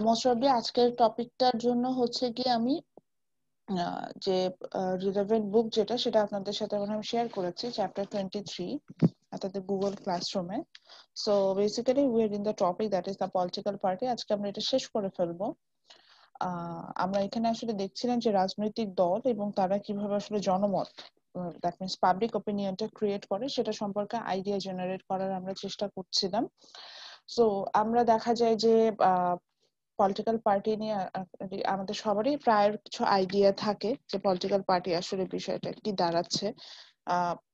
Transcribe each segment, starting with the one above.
Most probably আজকের টপিকটার জন্য হচ্ছে কি আমি যে রিলেভেন্ট বুক যেটা সেটা আপনাদের সাথে আমি শেয়ার করেছি, চ্যাপ্টার 23 অর্থাৎ গুগল ক্লাসরুমে। So basically we are in the topic that is the political party. আজকে আমরা এটা শেষ করে ফেলবো। আমরা এখানে আসলে দেখছিলাম যে রাজনৈতিক দল এবং তারা কিভাবে আসলে জনমত, দ্যাট মিনস পাবলিক ওপিনিয়নটা ক্রিয়েট করে, সেটা সম্পর্কে আইডিয়া জেনারেট করার আমরা চেষ্টা করছিলাম। সো আমরা দেখা যায় যে পলিটিক্যাল পার্টি নিয়ে আমাদের সবারই প্রায় কিছু আইডিয়া থাকে যে পলিটিক্যাল পার্টি আসলে বিষয়টা কি দাঁড়াচ্ছে।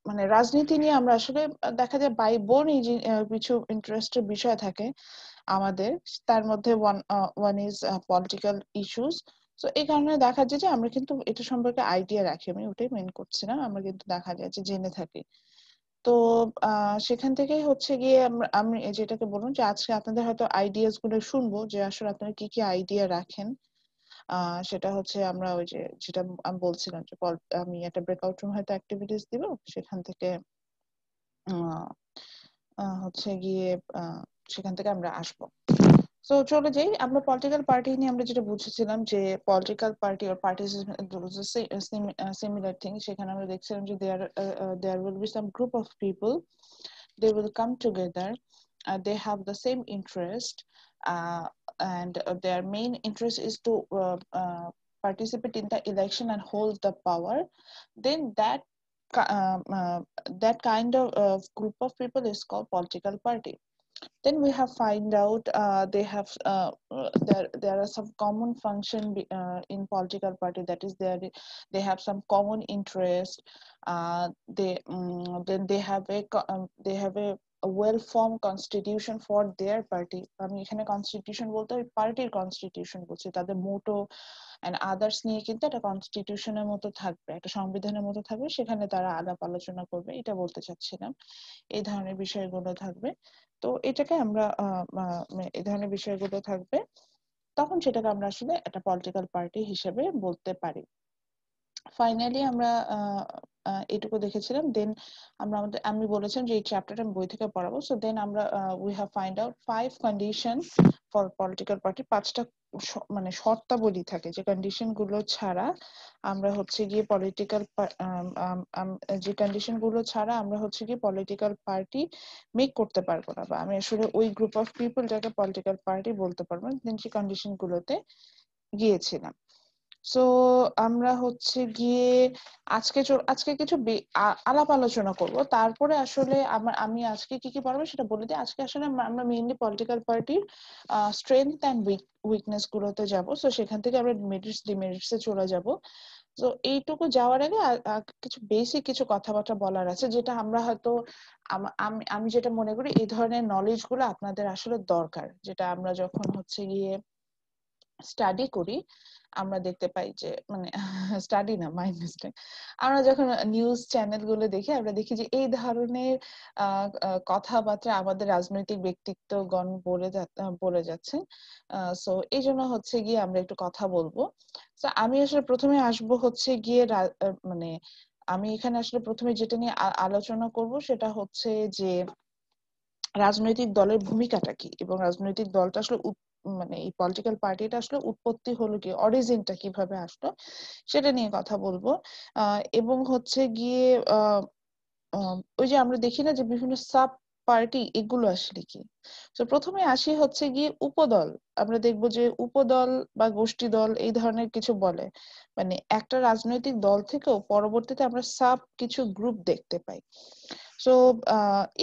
মানে রাজনীতি নিয়ে আমরা আসলে দেখা যায় বাই বোন কিছু ইন্টারেস্টের বিষয় থাকে আমাদের, তার মধ্যে ওয়ান ইজ পলিটিক্যাল ইস্যুস। তো এই কারণে দেখা যায় যে আমরা কিন্তু এটা সম্পর্কে আইডিয়া রাখি, আমি ওটাই মেন করছি না, আমরা কিন্তু দেখা যায় যে জেনে থাকি। তো সেখান থেকেই হচ্ছে গিয়ে আমি যেটাকে বলুন যে আজকে আপনাদের হয়তো আইডিয়াস গুলো শুনবো যে আসলে আপনারা কি কি আইডিয়া রাখেন। সেটা হচ্ছে আমরা ওই যে যেটা আমি বলছিলাম যে আমি একটা ব্রেকআউট রুম হয়তো অ্যাক্টিভিটিস দিব, সেখান থেকে হচ্ছে গিয়ে সেখান থেকে আমরা আসবো। সো চলে যাই, আমরা পলিটিক্যাল পার্টি নিয়ে আমরা যেটা বুঝেছিলাম যে পলিটিক্যাল পার্টি আর পার্টিসিপেশন সিমিলার থিং। সেখানে আমরা দেখছিলাম যে there will be some group of people, they will come together, they have the same interest, and their main interest is to participate in the election and hold the power. Then that kind of group of people is called political party. Then we have find out they have there are some common function in political party, that is they have some common interest. Then they have a well formed constitution for their party. আমি এখানে constitution বলতে ওই পার্টির constitution বলছি, তাদের মোটো and others নিয়ে কিন্তু একটা কনস্টিটিউশনের মতো থাকবে, একটা সংবিধানের মতো থাকবে, সেখানে তারা আলাপ আলোচনা করবে, এটা বলতে চাচ্ছিলাম। এই ধরনের বিষয়গুলো থাকবে। তো এটাকে আমরা এই ধরনের বিষয়গুলো থাকবে, তখন সেটাকে আমরা আসলে একটা পলিটিক্যাল পার্টি হিসেবে বলতে পারি। ফাইনালি আমরা এটুকু দেখেছিলাম। দেন আমি বলেছিলাম যে এই চ্যাপ্টারটা আমি বই থেকে পড়াবো। সো দেন আমরা we have find out 5 condition for political party. 5টা মানে শর্তাবলী থাকে যে কন্ডিশন গুলো ছাড়া আমরা হচ্ছে গিয়ে যে কন্ডিশন গুলো ছাড়া আমরা হচ্ছে গিয়ে পলিটিক্যাল পার্টি মেক করতে পারবো না, বা আমি আসলে ওই গ্রুপ অফ পিপল যাকে পলিটিক্যাল পার্টি বলতে পারবো না। দেন সেই কন্ডিশন গুলোতে গিয়েছিলাম। সো আমরা হচ্ছে গিয়ে আজকে কিছু আলাপ আলোচনা করব, তারপরে আসলে আমি আজকে কি কি পড়াবো সেটা বলে দিই। আজকে আসলে আমরা মেইনলি পলিটিক্যাল পার্টির স্ট্রেংথ এন্ড উইকনেস গুলোতে যাব। সো সেখান থেকে আমরা মেরিটস ডিমেরিটস এ চলে যাব। তো এইটুকু যাওয়ার আগে কিছু বেসিক কিছু কথাবার্তা বলার আছে, যেটা আমরা হয়তো আমি যেটা মনে করি এই ধরনের নলেজ গুলো আপনাদের আসলে দরকার, যেটা আমরা যখন হচ্ছে গিয়ে স্টাডি করি আমরা দেখতে পাই যে মানে স্টাডি না, মাই মিস্টেক, আমরা যখন নিউজ চ্যানেল গুলো দেখি আমরা দেখি যে এই ধরনের কথাবার্তা আমাদের রাজনৈতিক ব্যক্তিত্বগণ বলে যাচ্ছেন। সো এই জন্য হচ্ছে গিয়ে আমরা একটু কথা বলবো। তো আমি আসলে প্রথমে আসবো হচ্ছে গিয়ে মানে আমি এখানে আসলে প্রথমে যেটা নিয়ে আলোচনা করব সেটা হচ্ছে যে রাজনৈতিক দলের ভূমিকাটা কি, এবং রাজনৈতিক দলটা আসলে মানে এই পলিটিক্যাল পার্টিটা আসলে উৎপত্তি হলো কি, অরিজিনটা কিভাবে আসলো, সেটা নিয়ে কথা বলবো। এবং হচ্ছে গিয়ে ওই যে আমরা দেখি না যে বিভিন্ন সাব পার্টি, এগুলো আসলে কি। তো প্রথমে আসি হচ্ছে গিয়ে উপদল। আমরা দেখবো যে উপদল বা গোষ্ঠী দল এই ধরনের কিছু বলে, মানে একটা রাজনৈতিক দল থেকেও পরবর্তীতে আমরা সাব কিছু গ্রুপ দেখতে পাই। সো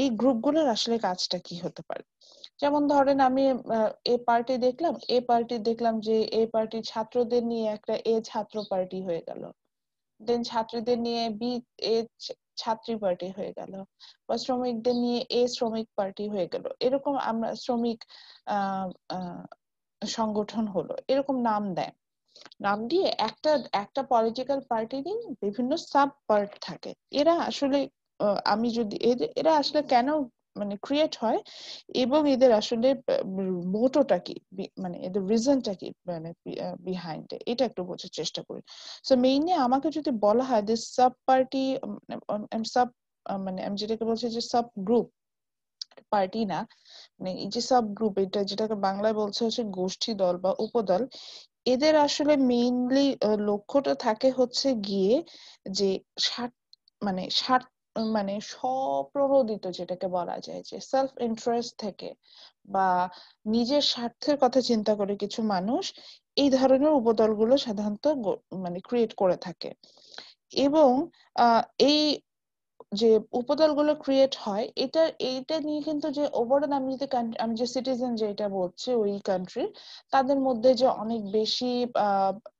এই গ্রুপগুলোর আসলে কাজটা কি হতে পারে। যেমন ধরেন আমি এ পার্টি দেখলাম যে এ পার্টির ছাত্রদের নিয়ে একটা এ ছাত্র পার্টি হয়ে গেল, দেন ছাত্রীদের নিয়ে বি এ ছাত্রী পার্টি হয়ে গেল, বা শ্রমিকদের নিয়ে এ শ্রমিক পার্টি হয়ে গেল। এরকম আমরা শ্রমিক আহ সংগঠন হলো, এরকম নাম দেয়। নাম দিয়ে একটা একটা পলিটিক্যাল পার্টিরই বিভিন্ন সাব পার্ট থাকে। এরা আসলে আমি যদি এরা আসলে কেন মানে ক্রিয়েট হয়, এবং এদের আসলে মোটোটা কি, মানে এদের রিজনটা কি, মানে বিহাইন্ড এটা একটু বোঝার চেষ্টা করি। সো মেইনলি আমাকে যদি বলা হয় যে সাব পার্টি, সাব মানে আমি যেটাকে বলছি যে সাব গ্রুপ, পার্টি না, মানে এই যে সাব গ্রুপ, এটা যেটাকে বাংলায় বলছে হচ্ছে গোষ্ঠী দল বা উপদল, এদের আসলে মেইনলি লক্ষ্যটা থাকে হচ্ছে গিয়ে যে স্বার্থ মানে স্বার্থ মানে স্বপ্রণোদিত যেটাকে বলা যায়, যে সেলফ ইন্টারেস্ট থেকে বা নিজের স্বার্থের কথা চিন্তা করে কিছু মানুষ এই ধরনের উপদলগুলো সাধারণত মানে ক্রিয়েট করে থাকে। এবং এই যে উপদলগুলো ক্রিয়েট হয়, এইটা নিয়ে কিন্তু যে ওভারঅল আমি যে সিটিজেন যেটা বলছি ওই কান্ট্রির, তাদের মধ্যে যে অনেক বেশি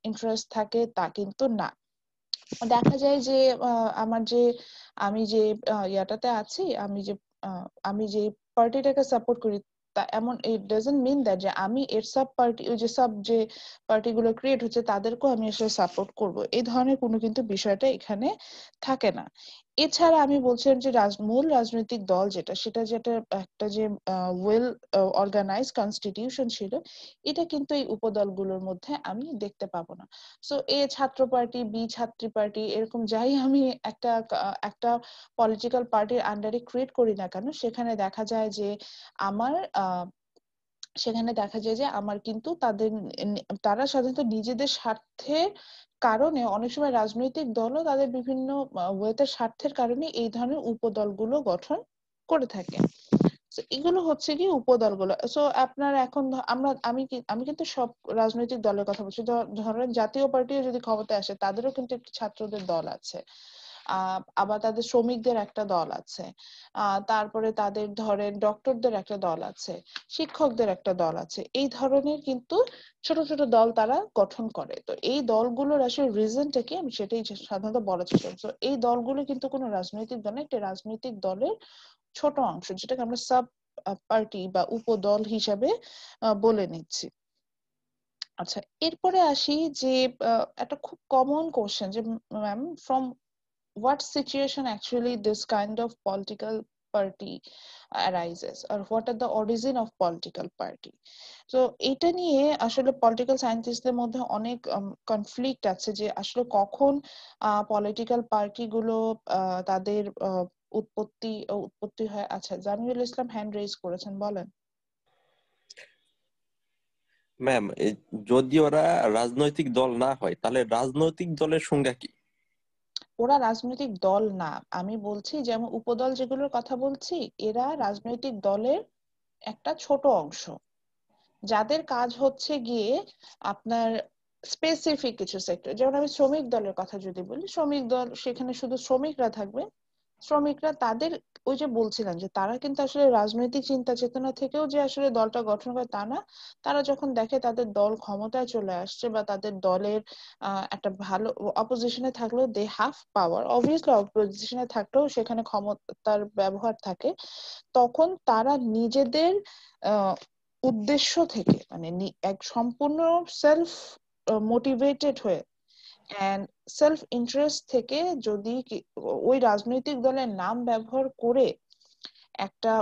ইন্টারেস্ট থাকে তা কিন্তু না। দেখা যায় যে আমার যে আমি যে ইয়াটাতে আছি, আমি যে পার্টিটাকে সাপোর্ট করি, তা এমন ইট ডাজন্ট মিন দ্যাট যে আমি এর সাব পার্টি, ওই যে সাব যে পার্টিগুলো ক্রিয়েট হচ্ছে তাদেরকেও আমি আসলে সাপোর্ট করব, এই ধরনের কোনো কিন্তু বিষয়টা এখানে থাকে না। এছাড়া আমি বলছিলাম যে মূল রাজনৈতিক দল সেটা যেটা একটা যে ওয়েল অর্গানাইজ কনস্টিটিউশন ছিল, এটা কিন্তু এই উপদলগুলোর মধ্যে আমি দেখতে পাবো না। সো এ ছাত্র পার্টি, বি ছাত্রী পার্টি, এরকম যাই আমি একটা পলিটিক্যাল পার্টির আন্ডারে ক্রিয়েট করি না কেন, আমার সেখানে দেখা যায় যে আমার কিন্তু তারা সাধারণত নিজেদের স্বার্থের কারণে, অনেক সময় রাজনৈতিক দলও তাদের বিভিন্ন ওয়েতে স্বার্থের কারণে এই ধরনের উপদলগুলো গঠন করে থাকে। এগুলো হচ্ছে কি উপদলগুলো। সো আপনার এখন আমি কিন্তু সব রাজনৈতিক দলের কথা বলছি। ধরেন জাতীয় পার্টিও যদি ক্ষমতায় আসে, তাদেরও কিন্তু একটি ছাত্রদের দল আছে, আবার তাদের শ্রমিকদের একটা দল আছে, তারপরে তাদের ধরেন ডক্টরদের একটা দল আছে, শিক্ষকদের একটা দল আছে। এই ধরনের কিন্তু ছোট ছোট দল তারা গঠন করে। তো এই দলগুলোর আসলে রিজনটা কি, আমি সেটাই সাধারণত বলার চেষ্টা করছি। এই দলগুলো কিন্তু কোনো রাজনৈতিক দল না, একটা রাজনৈতিক দলের ছোট অংশ, যেটাকে আমরা সাব পার্টি বা উপদল হিসাবে বলে নিচ্ছি। আচ্ছা, এরপরে আসি যে একটা খুব কমন কোশ্চেন, যে ma'am, from what situation actually this kind of political party arises, or what are the origin of political party? তো এটা নিয়ে আসলে পলিটিক্যাল সায়েন্টিস্টদের মধ্যে অনেক কনফ্লিক্ট আছে, যে আসলে কখন পলিটিক্যাল পার্টি গুলো তাদের উৎপত্তি হয়। আচ্ছা, জামিউল ইসলাম হ্যান্ড রেজ করেছেন, বলেন। ম্যাম, যদি ওরা রাজনৈতিক দল না হয় তাহলে রাজনৈতিক দলের সংজ্ঞা কি? ওরা রাজনৈতিক দল না, আমি বলছি যেমন উপদল যেগুলোর কথা বলছি, এরা রাজনৈতিক দলের একটা ছোট অংশ, যাদের কাজ হচ্ছে গিয়ে আপনার স্পেসিফিক কিছু সেক্টর। যেমন আমি শ্রমিক দলের কথা যদি বলি, শ্রমিক দল, সেখানে শুধু শ্রমিকরা থাকবে। শ্রমিকরা তাদের, ওই যে বলছিলাম যে তারা কিন্তু আসলে রাজনৈতিক চিন্তা চেতনা থেকেও যে আসলে দলটা গঠন করে তা না। তারা যখন দেখে তাদের দল ক্ষমতায় চলে আসছে, বা তাদের দলের একটা ভালো অপোজিশনে থাকলেও দে হ্যাভ পাওয়ার, অবভিয়াসলি অপোজিশনে থাকলেও সেখানে ক্ষমতার ব্যবহার থাকে, তখন তারা নিজেদের উদ্দেশ্য থেকে, মানে এক সম্পূর্ণ সেলফ মোটিভেটেড হয়ে এন্ড সেলফ ইন্টারেস্ট থেকে যদি ওই রাজনৈতিক দলের নাম ব্যবহার করে একটা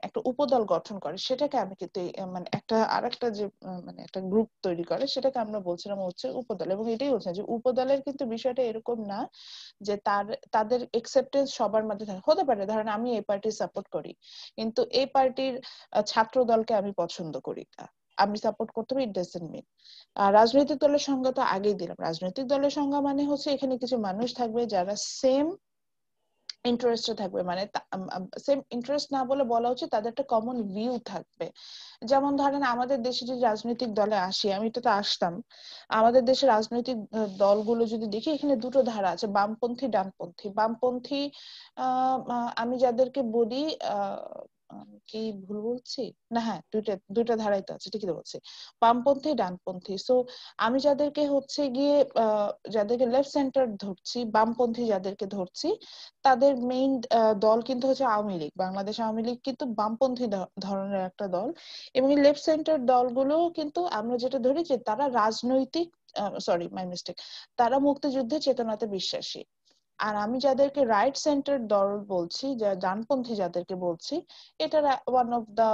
একটা উপদল গঠন করে, সেটাকে আমি কিন্তু মানে একটা আরেকটা যে মানে একটা গ্রুপ তৈরি করে, সেটাকে আমরা বলছিলাম হচ্ছে উপদল। এবং এটাই হচ্ছে যে উপদলের কিন্তু বিষয়টা এরকম না যে তাদের একসেপ্টেন্স সবার মধ্যে থাকে। হতে পারে ধরেন আমি এই পার্টি সাপোর্ট করি, কিন্তু এই পার্টির ছাত্র দলকে আমি পছন্দ করি না, আমি সাপোর্ট করতে হবে, ইট ডাজন্ট মিন। রাজনৈতিক দলের সংজ্ঞা তো আগেই দিলাম। রাজনৈতিক দলের সংজ্ঞা মানে হচ্ছে এখানে কিছু মানুষ থাকবে যারা সেম ইন্টারেস্টে থাকবে, মানে সেম ইন্টারেস্ট না বলে বলা উচিত তাদের একটা কমন ভিউ থাকবে। যেমন ধরেন আমাদের দেশে যদি রাজনৈতিক দলে আসি, আমি এটাতে আসতাম, আমাদের দেশের রাজনৈতিক দলগুলো যদি দেখি, এখানে দুটো ধারা আছে, বামপন্থী ডানপন্থী। বামপন্থী আমি যাদেরকে বলি কি ভুল বলছি না, হ্যাঁ, দুইটা ধারাই তো আছে, ঠিকই তো বলছি, বামপন্থী ডানপন্থী। সো আমি যাদেরকে হচ্ছে গিয়ে যাদেরকে লেফট সেন্টার ধরছি, বামপন্থী যাদেরকে ধরছি, তাদের মেইন দল কিন্তু হচ্ছে আওয়ামী লীগ। বাংলাদেশ আওয়ামী লীগ কিন্তু বামপন্থী ধরনের একটা দল। এবং লেফট সেন্টার দলগুলো কিন্তু আমরা যেটা ধরি যে তারা রাজনৈতিক, সরি মাই মিস্টেক, তারা মুক্তিযুদ্ধের চেতনাতে বিশ্বাসী। আর আমি যাদেরকে রাইট সেন্টার দল বলছি, ডানপন্থী যাদেরকে বলছি, এটা ওয়ান অফ দা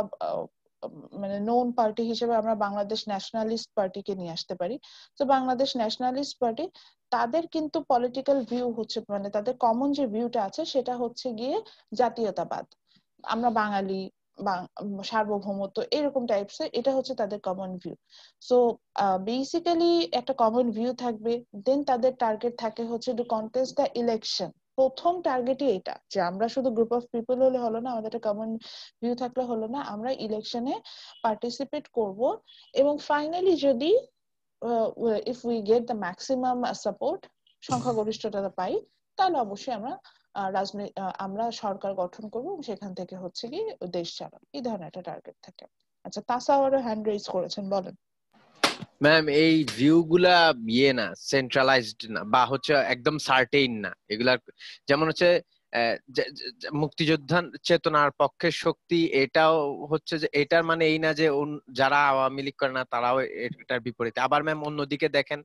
মানে নোন পার্টি হিসেবে আমরা বাংলাদেশ ন্যাশনালিস্ট পার্টিকে নিয়ে আসতে পারি। তো বাংলাদেশ ন্যাশনালিস্ট পার্টি, তাদের কিন্তু পলিটিক্যাল ভিউ হচ্ছে, মানে তাদের কমন যে ভিউটা আছে সেটা হচ্ছে গিয়ে জাতীয়তাবাদ। আমরা বাঙালি, সার্বভৌমত্ব এরকম টাইপসের, এটা হচ্ছে তাদের কমন ভিউ। সো বেসিক্যালি একটা কমন ভিউ থাকবে, দেন তাদের টার্গেট থাকে হচ্ছে টু কন্টেস্ট দ্য ইলেকশন। প্রথম টার্গেটই এটা, যে আমরা শুধু গ্রুপ অফ পিপল হলে হলো না, আমাদের একটা কমন ভিউ থাকলে হলো না, আমরা ইলেকশনে পার্টিসিপেট করব, এবং ফাইনালি যদি if we get the maximum support, সংখ্যাগরিষ্ঠতা পাই, তাহলে অবশ্যই আমরা সরকার গঠন করব, সেখান থেকে হচ্ছে কি দেশ চালানো, এই ধরনের একটা টার্গেট থাকে। আচ্ছা, তাসাওয়ারও হ্যান্ড রেজ করেছেন, বলেন। ম্যাম, এই ভিউ গুলা না সেন্ট্রালাইজড না, বা হচ্ছে একদম সার্টেইন না এগুলা। যেমন হচ্ছে মুক্তিযোদ্ধা চেতনার পক্ষের শক্তি, এটাও হচ্ছে যে এটার মানে এই না যে যারা আওয়ামী লীগ করে না তারাও এটার বিপরীতে। আবার ম্যাম অন্যদিকে দেখেন,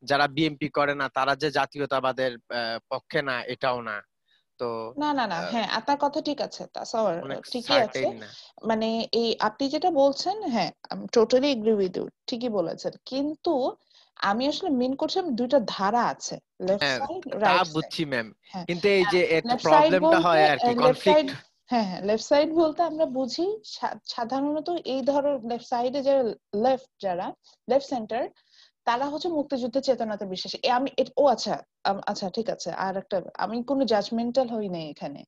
যারা বিএনপি করে না তারা যে জাতীয়তাবাদের পক্ষে না, এটাও না। তো না না না, হ্যাঁ আপনার কথা ঠিক আছে, তাসাওয়ার অনেক ঠিকই আছে। সার্টেইন না। মানে এই আপনি যেটা বলছেন, হ্যাঁ আমি টোটালি এগ্রি উইথ ইউ, ঠিকই বলেছেন, কিন্তু আমি আসলে মেন করছি দুইটা ধারা আছে, লেফট হ্যাঁ, সাইড তা রাইট সাইড। বুঝছি ম্যাম, হ্যাঁ, কিন্তু এই যে একটু লেফট সাইড প্রবলেমটা বলতে হয় আর কি, লেফট সাইড, কনফ্লিক্ট। হ্যাঁ হ্যাঁ, লেফট সাইড বলতে আমরা বুঝি সাধারণত এই ধরো লেফট সাইডে যারা যারা লেফট সেন্টার, তারা হচ্ছে মুক্তিযুদ্ধের চেতনাতে বিশ্বাসী। ও আচ্ছা, আচ্ছা ঠিক আছে, আর একটা, আমি কোনো জাজমেন্টাল হই নাই এখানে,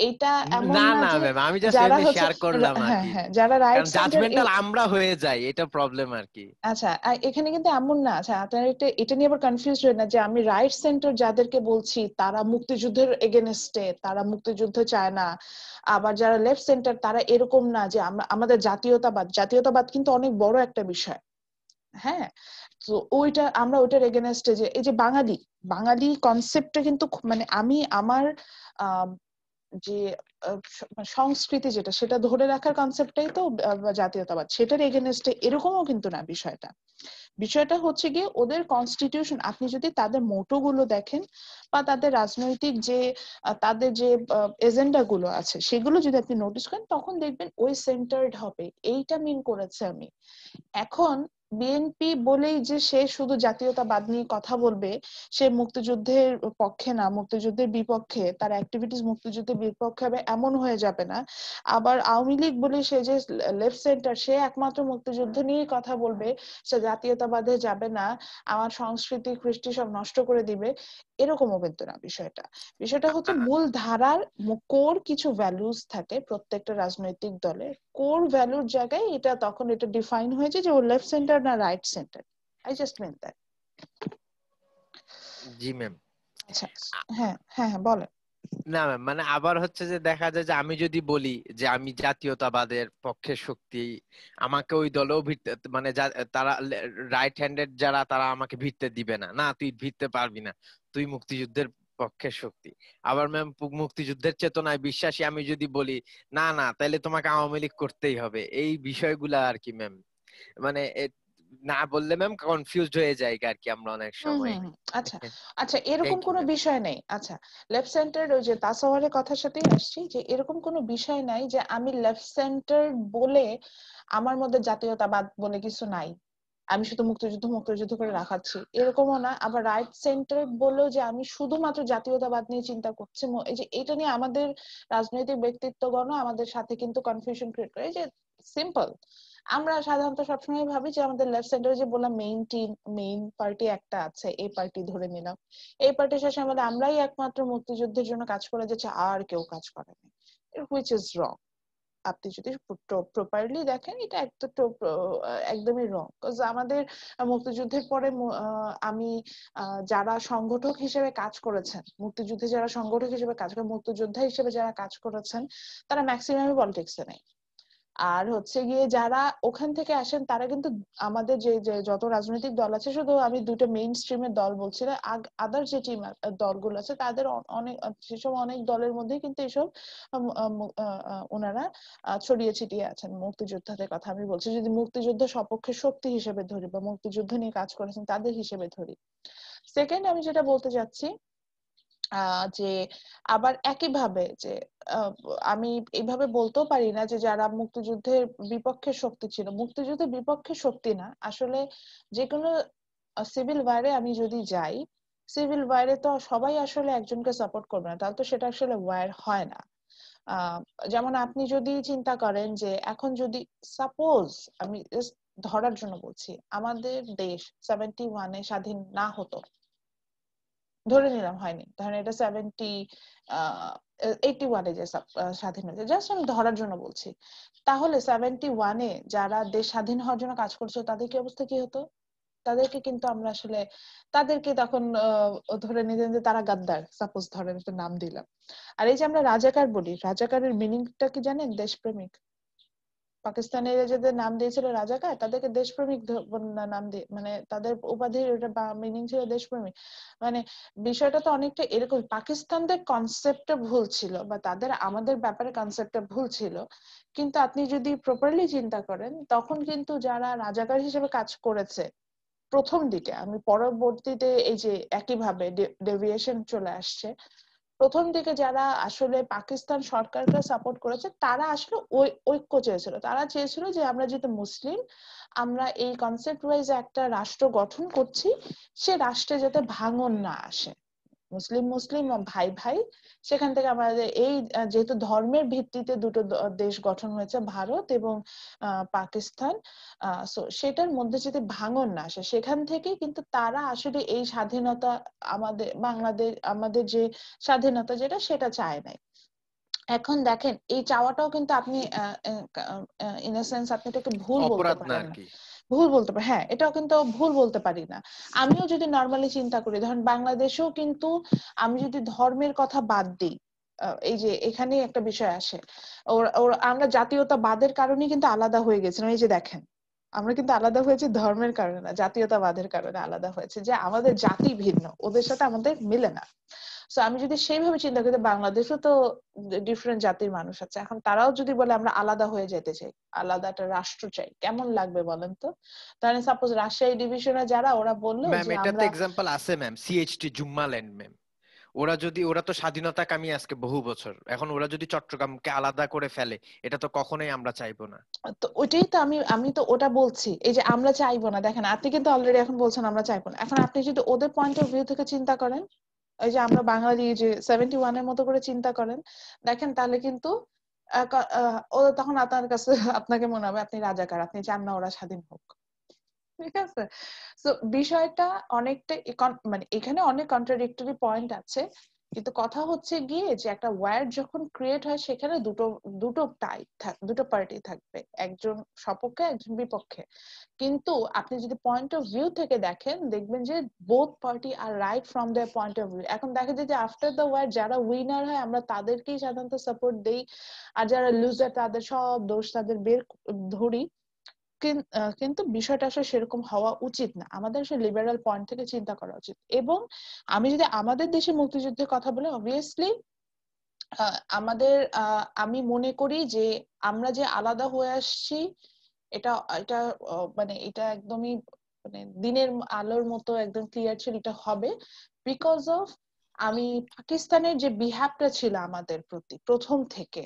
এটা এমন না না না যে ম্যাম, আমি জাস্ট যারা এমনি হচ্ছে, শেয়ার করলাম আর হ্যাঁ কি, হ্যাঁ, যারা রাইট কারণ সেন্টার, জাজমেন্টাল আমরা হয়ে যাই, এটা প্রবলেম আর কি। আচ্ছা এখানে কিন্তু এমন না, আচ্ছা আপনারা এটা নিয়ে আবার কনফিউজ হয় না, যে আমি রাইট সেন্টার যাদেরকে বলছি তারা মুক্তিযুদ্ধের এগেনস্টে, তারা মুক্তিযুদ্ধ চায় না, আবার যারা লেফট সেন্টার তারা এরকম না, যে আমাদের জাতীয়তাবাদ কিন্তু অনেক বড় একটা বিষয়। হ্যাঁ, তো আমরা ওইটার এগেনস্টে, যে এই যে বাঙালি বাঙালি কনসেপ্টটা কিন্তু মানে আমি আমার আহ যে সংস্কৃতি যেটা, সেটা ধরে রাখার কনসেপ্টটাই তো জাতীয়তাবাদ, সেটার এগেনস্টে এরকমও কিন্তু না বিষয়টা। বিষয়টা হচ্ছে গিয়ে ওদের কনস্টিটিউশন, আপনি যদি তাদের মোটো গুলো দেখেন, বা তাদের রাজনৈতিক যে তাদের যে এজেন্ডা গুলো আছে সেগুলো যদি আপনি নোটিস করেন, তখন দেখবেন ওই সেন্টার্ড হবে, এইটা মিন করেছে আমি। এখন বিএনপি বলেই যে সে শুধু জাতীয়তাবাদ নিয়ে কথা বলবে, সে মুক্তিযুদ্ধের পক্ষে না, মুক্তিযুদ্ধের বিপক্ষে, তার অ্যাক্টিভিটিস মুক্তিযুদ্ধের বিপক্ষে হবে, এমন হয়ে যাবে না। আবার আওয়ামী লীগ বলে সে যে লেফট সেন্টার, সে একমাত্র মুক্তিযুদ্ধ নিয়ে কথা বলবে, সে জাতীয়তাবাদে যাবে না, আমার সংস্কৃতি কৃষ্টি সব নষ্ট করে দিবে, এরকমও কিন্তু না বিষয়টা। বিষয়টা হচ্ছে মূল ধারার কোর কিছু ভ্যালুস থাকে প্রত্যেকটা রাজনৈতিক দলের, কোর ভ্যালুর জায়গায় এটা তখন এটা ডিফাইন হয়েছে যে ও লেফট সেন্টার না right center. I just mean that. জি ম্যাম। আচ্ছা, হ্যাঁ হ্যাঁ হ্যাঁ বলেন। না ম্যাম, মানে আবার হচ্ছে যে দেখা যায় যে আমি যদি বলি যে আমি জাতীয়তাবাদের পক্ষে শক্তি, আমাকে ওই দলেও ভিড়তে, মানে তারা রাইট হ্যান্ডেড যারা, তারা আমাকে ভিড়তে দিবে না, না তুই ভিড়তে পারবি না, তুই মুক্তিযুদ্ধের পক্ষের শক্তি। আবার ম্যাম মুক্তিযুদ্ধের চেতনায় বিশ্বাসী আমি যদি বলি না না, তাহলে তোমাকে আওয়ামী লীগ করতেই হবে, এই বিষয়গুলা আর কি ম্যাম, মানে না বললে ম্যাম কনফিউজড হয়ে যায় আর কি আমরা অনেক হুম সময়। হুম হুম, আচ্ছা আচ্ছা, এরকম থ্যাংক ইউ কোনো ম্যাম। বিষয় নেই। আচ্ছা, লেফট সেন্টার, ওই যে তাসাওয়ারের কথার সাথেই আসছি, যে এরকম কোনো বিষয় নাই যে আমি লেফট সেন্টার বলে আমার মধ্যে জাতীয়তাবাদ বলে কিছু নাই, আমি শুধু মুক্তিযুদ্ধ মুক্তিযুদ্ধ করে রাখাচ্ছি, এরকমও না। আবার রাইট সেন্টার বলেও যে আমি শুধুমাত্র জাতীয়তাবাদ নিয়ে চিন্তা করছি, এই যে এটা নিয়ে আমাদের রাজনৈতিক ব্যক্তিত্বগণ আমাদের সাথে কিন্তু কনফিউশন ক্রিয়েট করে। এই যে সিম্পল, আমরা সাধারণত সবসময় ভাবি যে আমাদের লেফট সেন্টারে যে বললাম মেইন পার্টি একটা আছে, এই পার্টি ধরে নিলাম, এই পার্টির শেষে আমাদের আমরাই একমাত্র মুক্তিযুদ্ধের জন্য কাজ করে যাচ্ছে, আর কেউ কাজ করেনি, হুইচ ইজ রং। আপনি যদি প্রপারলি দেখেন, এটা একদমই রং। আমাদের মুক্তিযুদ্ধের পরে আমি যারা সংগঠক হিসেবে কাজ করেছেন, মুক্তিযুদ্ধে যারা সংগঠক হিসেবে কাজ করেন, মুক্তিযোদ্ধা হিসেবে যারা কাজ করেছেন, তারা ম্যাক্সিমামই পলিটিক্সে নেই। আর হচ্ছে গিয়ে যারা ওখান থেকে আসেন, তারা কিন্তু আমাদের যে যে যত রাজনৈতিক দল আছে, শুধু আমি দুটো মেইন স্ট্রিমের দল বলছি না, আদার যে টিম দলগুলো আছে, তাদের অনেক সেসব অনেক দলের মধ্যে কিন্তু এসব ওনারা ছড়িয়ে ছিটিয়ে আছেন। মুক্তিযোদ্ধাদের কথা আমি বলছি, যদি মুক্তিযুদ্ধ সপক্ষে শক্তি হিসেবে ধরি, বা মুক্তিযুদ্ধ নিয়ে কাজ করেছেন তাদের হিসেবে ধরি। সেকেন্ড, আমি যেটা বলতে চাচ্ছি, যে আবার একইভাবে যে আমি এইভাবে বলতেও পারি না যে যারা মুক্তিযুদ্ধের বিপক্ষে শক্তি ছিল, মুক্তিযুদ্ধের বিপক্ষে শক্তি না আসলে, যে কোনো সিভিল ওয়ারে আমি যদি যাই, সিভিল ওয়ারে তো সবাই আসলে একজনকে সাপোর্ট করবে না, তাহলে তো সেটা আসলে ওয়ার হয় না। আহ, যেমন আপনি যদি চিন্তা করেন যে এখন যদি সাপোজ, আমি just ধরার জন্য বলছি, আমাদের দেশ 71-এ স্বাধীন না হতো, ধরে নিলাম হয়নি, ধরেন এটা 81-এ যে স্বাধীন হয়েছে, জাস্ট আমি ধরার জন্য বলছি, তাহলে 71-এ যারা দেশ স্বাধীন হওয়ার জন্য কাজ করছে তাদের কি অবস্থা কি হতো? তাদেরকে কিন্তু আমরা আসলে, তাদেরকে তখন ধরে নিতেন যে তারা গাদ্দার, সাপোজ ধরেন একটা নাম দিলাম। আর এই যে আমরা রাজাকার বলি, রাজাকারের মিনিংটা কি জানেন? দেশপ্রেমিক। পাকিস্তানের যাদের নাম দিয়েছিল রাজাকার, তাদেরকে দেশপ্রেমিক নাম দিয়ে, মানে তাদের উপাধির মিনিং ছিল দেশপ্রেমিক। মানে বিষয়টা তো অনেকটা এরকম, পাকিস্তানদের কনসেপ্টটা ভুল ছিল বা তাদের আমাদের ব্যাপারে কনসেপ্টটা ভুল ছিল, কিন্তু আপনি যদি প্রপারলি চিন্তা করেন তখন কিন্তু যারা রাজাকার হিসেবে কাজ করেছে প্রথম দিকে, আমি পরবর্তীতে এই যে একইভাবে ডেভিয়েশন চলে আসছে, প্রথম দিকে যারা আসলে পাকিস্তান সরকারকে সাপোর্ট করেছে তারা আসলে ঐক্য চেয়েছিল, তারা চেয়েছিল যে আমরা যেহেতু মুসলিম, আমরা এই কনসেপ্ট ওয়াইজ একটা রাষ্ট্র গঠন করছি, সে রাষ্ট্রে যাতে ভাঙন না আসে, মুসলিম মুসলিম ভাই ভাই, সেখান থেকে আমাদের এই যেহেতু ধর্মের ভিত্তিতে দুটো দেশ গঠন হয়েছে, ভারত এবং পাকিস্তান, সেটার মধ্যে যদি ভাঙন না আসে, সেখান থেকে কিন্তু তারা আসলে এই স্বাধীনতা, আমাদের বাংলাদেশ, আমাদের যে স্বাধীনতা যেটা, সেটা চায় নাই। এখন দেখেন এই চাওয়াটাও কিন্তু আপনি ইন এ সেন্স আপনি এটাকে ভুল বলতে অপরাধ না পারেন আর না, কি। ভুল বলতে পারেন, হ্যাঁ এটাও কিন্তু ভুল বলতে পারি না। আমিও যদি নর্মালি চিন্তা করি, ধরেন বাংলাদেশেও কিন্তু আমি যদি ধর্মের কথা বাদ দিই, এই যে এখানে একটা বিষয় আসে, আমরা জাতীয়তাবাদের কারণে কিন্তু আলাদা হয়ে গেছিলাম। এই যে দেখেন, আমরা কিন্তু আলাদা হয়েছি ধর্মের কারণে না, জাতীয়তাবাদের কারণে আলাদা হয়েছে, যে আমাদের জাতি ভিন্ন, ওদের সাথে আমাদের মিলে না। তো আমি যদি সেইভাবে চিন্তা করি, বাংলাদেশও তো ডিফারেন্ট জাতির মানুষ আছে, এখন তারাও যদি বলে আমরা আলাদা হয়ে যেতে চাই, আলাদা একটা রাষ্ট্র চাই, কেমন লাগবে বলেন তো? তাহলে সাপোজ রাজশাহী ডিভিশনে যারা, ওরা বললো ম্যাম যে এটাতে আমরা, এক্সাম্পল আছে ম্যাম, সিএইচটি জুম্মাল্যান্ড ম্যাম। ওরা তো স্বাধীনতা কামী আজকে বহু বছর, এখন ওরা যদি চট্টগ্রামকে আলাদা করে ফেলে, এটা তো কখনোই আমরা চাইবো না। তো ওইটাই তো আমি তো ওটা বলছি, এই যে আমরা চাইবো না, দেখেন আপনি কিন্তু অলরেডি এখন বলছেন আমরা চাইবো না, এখন আপনি যদি ওদের পয়েন্ট অফ ভিউ থেকে চিন্তা করেন, ওই যে আমরা বাঙালি যে 71-এর মতো করে চিন্তা করেন, দেখেন তাহলে কিন্তু ও তখন আপনার কাছে আপনাকে মনে হবে আপনি রাজাকার, আপনি চান না ওরা স্বাধীন হোক। ঠিক আছে? তো বিষয়টা অনেকটা মানে এখানে অনেক কন্ট্রাডিক্টরি পয়েন্ট আছে, কিন্তু কথা হচ্ছে গিয়ে যে একটা ওয়ার্ড যখন ক্রিয়েট হয়, সেখানে দুটো দুটো দুটো পার্টি থাকবে, একজন সপক্ষে একজন বিপক্ষে, কিন্তু আপনি যদি পয়েন্ট অফ ভিউ থেকে দেখেন, দেখবেন যে বোথ পার্টি আর right from their point of view. এখন দেখা যায় যে আফটার দ্য ওয়ার যারা উইনার হয় আমরা তাদেরকেই সাধারণত সাপোর্ট দেই, আর যারা লুজার তাদের সব দোষ তাদের বের ধরি। কিন্তু বিষয়টা আসলে সেরকম হওয়া উচিত না, আমাদের আসলে লিবারাল পয়েন্ট থেকে চিন্তা করা উচিত। এবং আমি যদি আমাদের দেশে মুক্তিযুদ্ধের কথা বলি, অবভিয়াসলি আমাদের আমি মনে করি যে আমরা যে আলাদা হয়ে আসছি, এটা এটা মানে এটা একদমই মানে দিনের আলোর মতো একদম ক্লিয়ার ছিল, এটা হবে বিকজ অফ আমি পাকিস্তানের যে বিহেভটা ছিল আমাদের প্রতি প্রথম থেকে,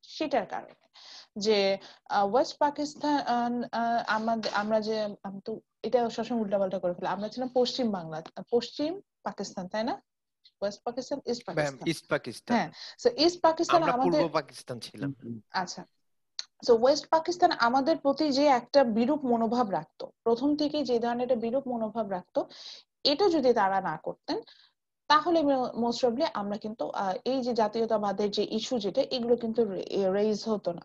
সেটার কারণে, যে ওয়েস্ট পাকিস্তান, আমাদের আমরা যে আমি তো এটা সবসময় উল্টাপাল্টা করে ফেলি, আমরা ছিলাম পশ্চিম বাংলা, পশ্চিম পাকিস্তান, তাই না? West Pakistan, east ma'am Pakistan. East Pakistan, হ্যাঁ, তো ইস্ট পাকিস্তান আমরা পূর্ব আমাদের, পাকিস্তান ছিলাম। আচ্ছা, তো ওয়েস্ট পাকিস্তান আমাদের প্রতি যে একটা বিরূপ মনোভাব রাখতো, প্রথম থেকে যে ধরনের একটা বিরূপ মনোভাব রাখতো, এটা যদি তারা না করতেন, তাহলে মোস্ট প্রবলি আমরা কিন্তু এই যে জাতীয়তাবাদের যে ইস্যু যেটা, এগুলো কিন্তু রেইজ হতো না,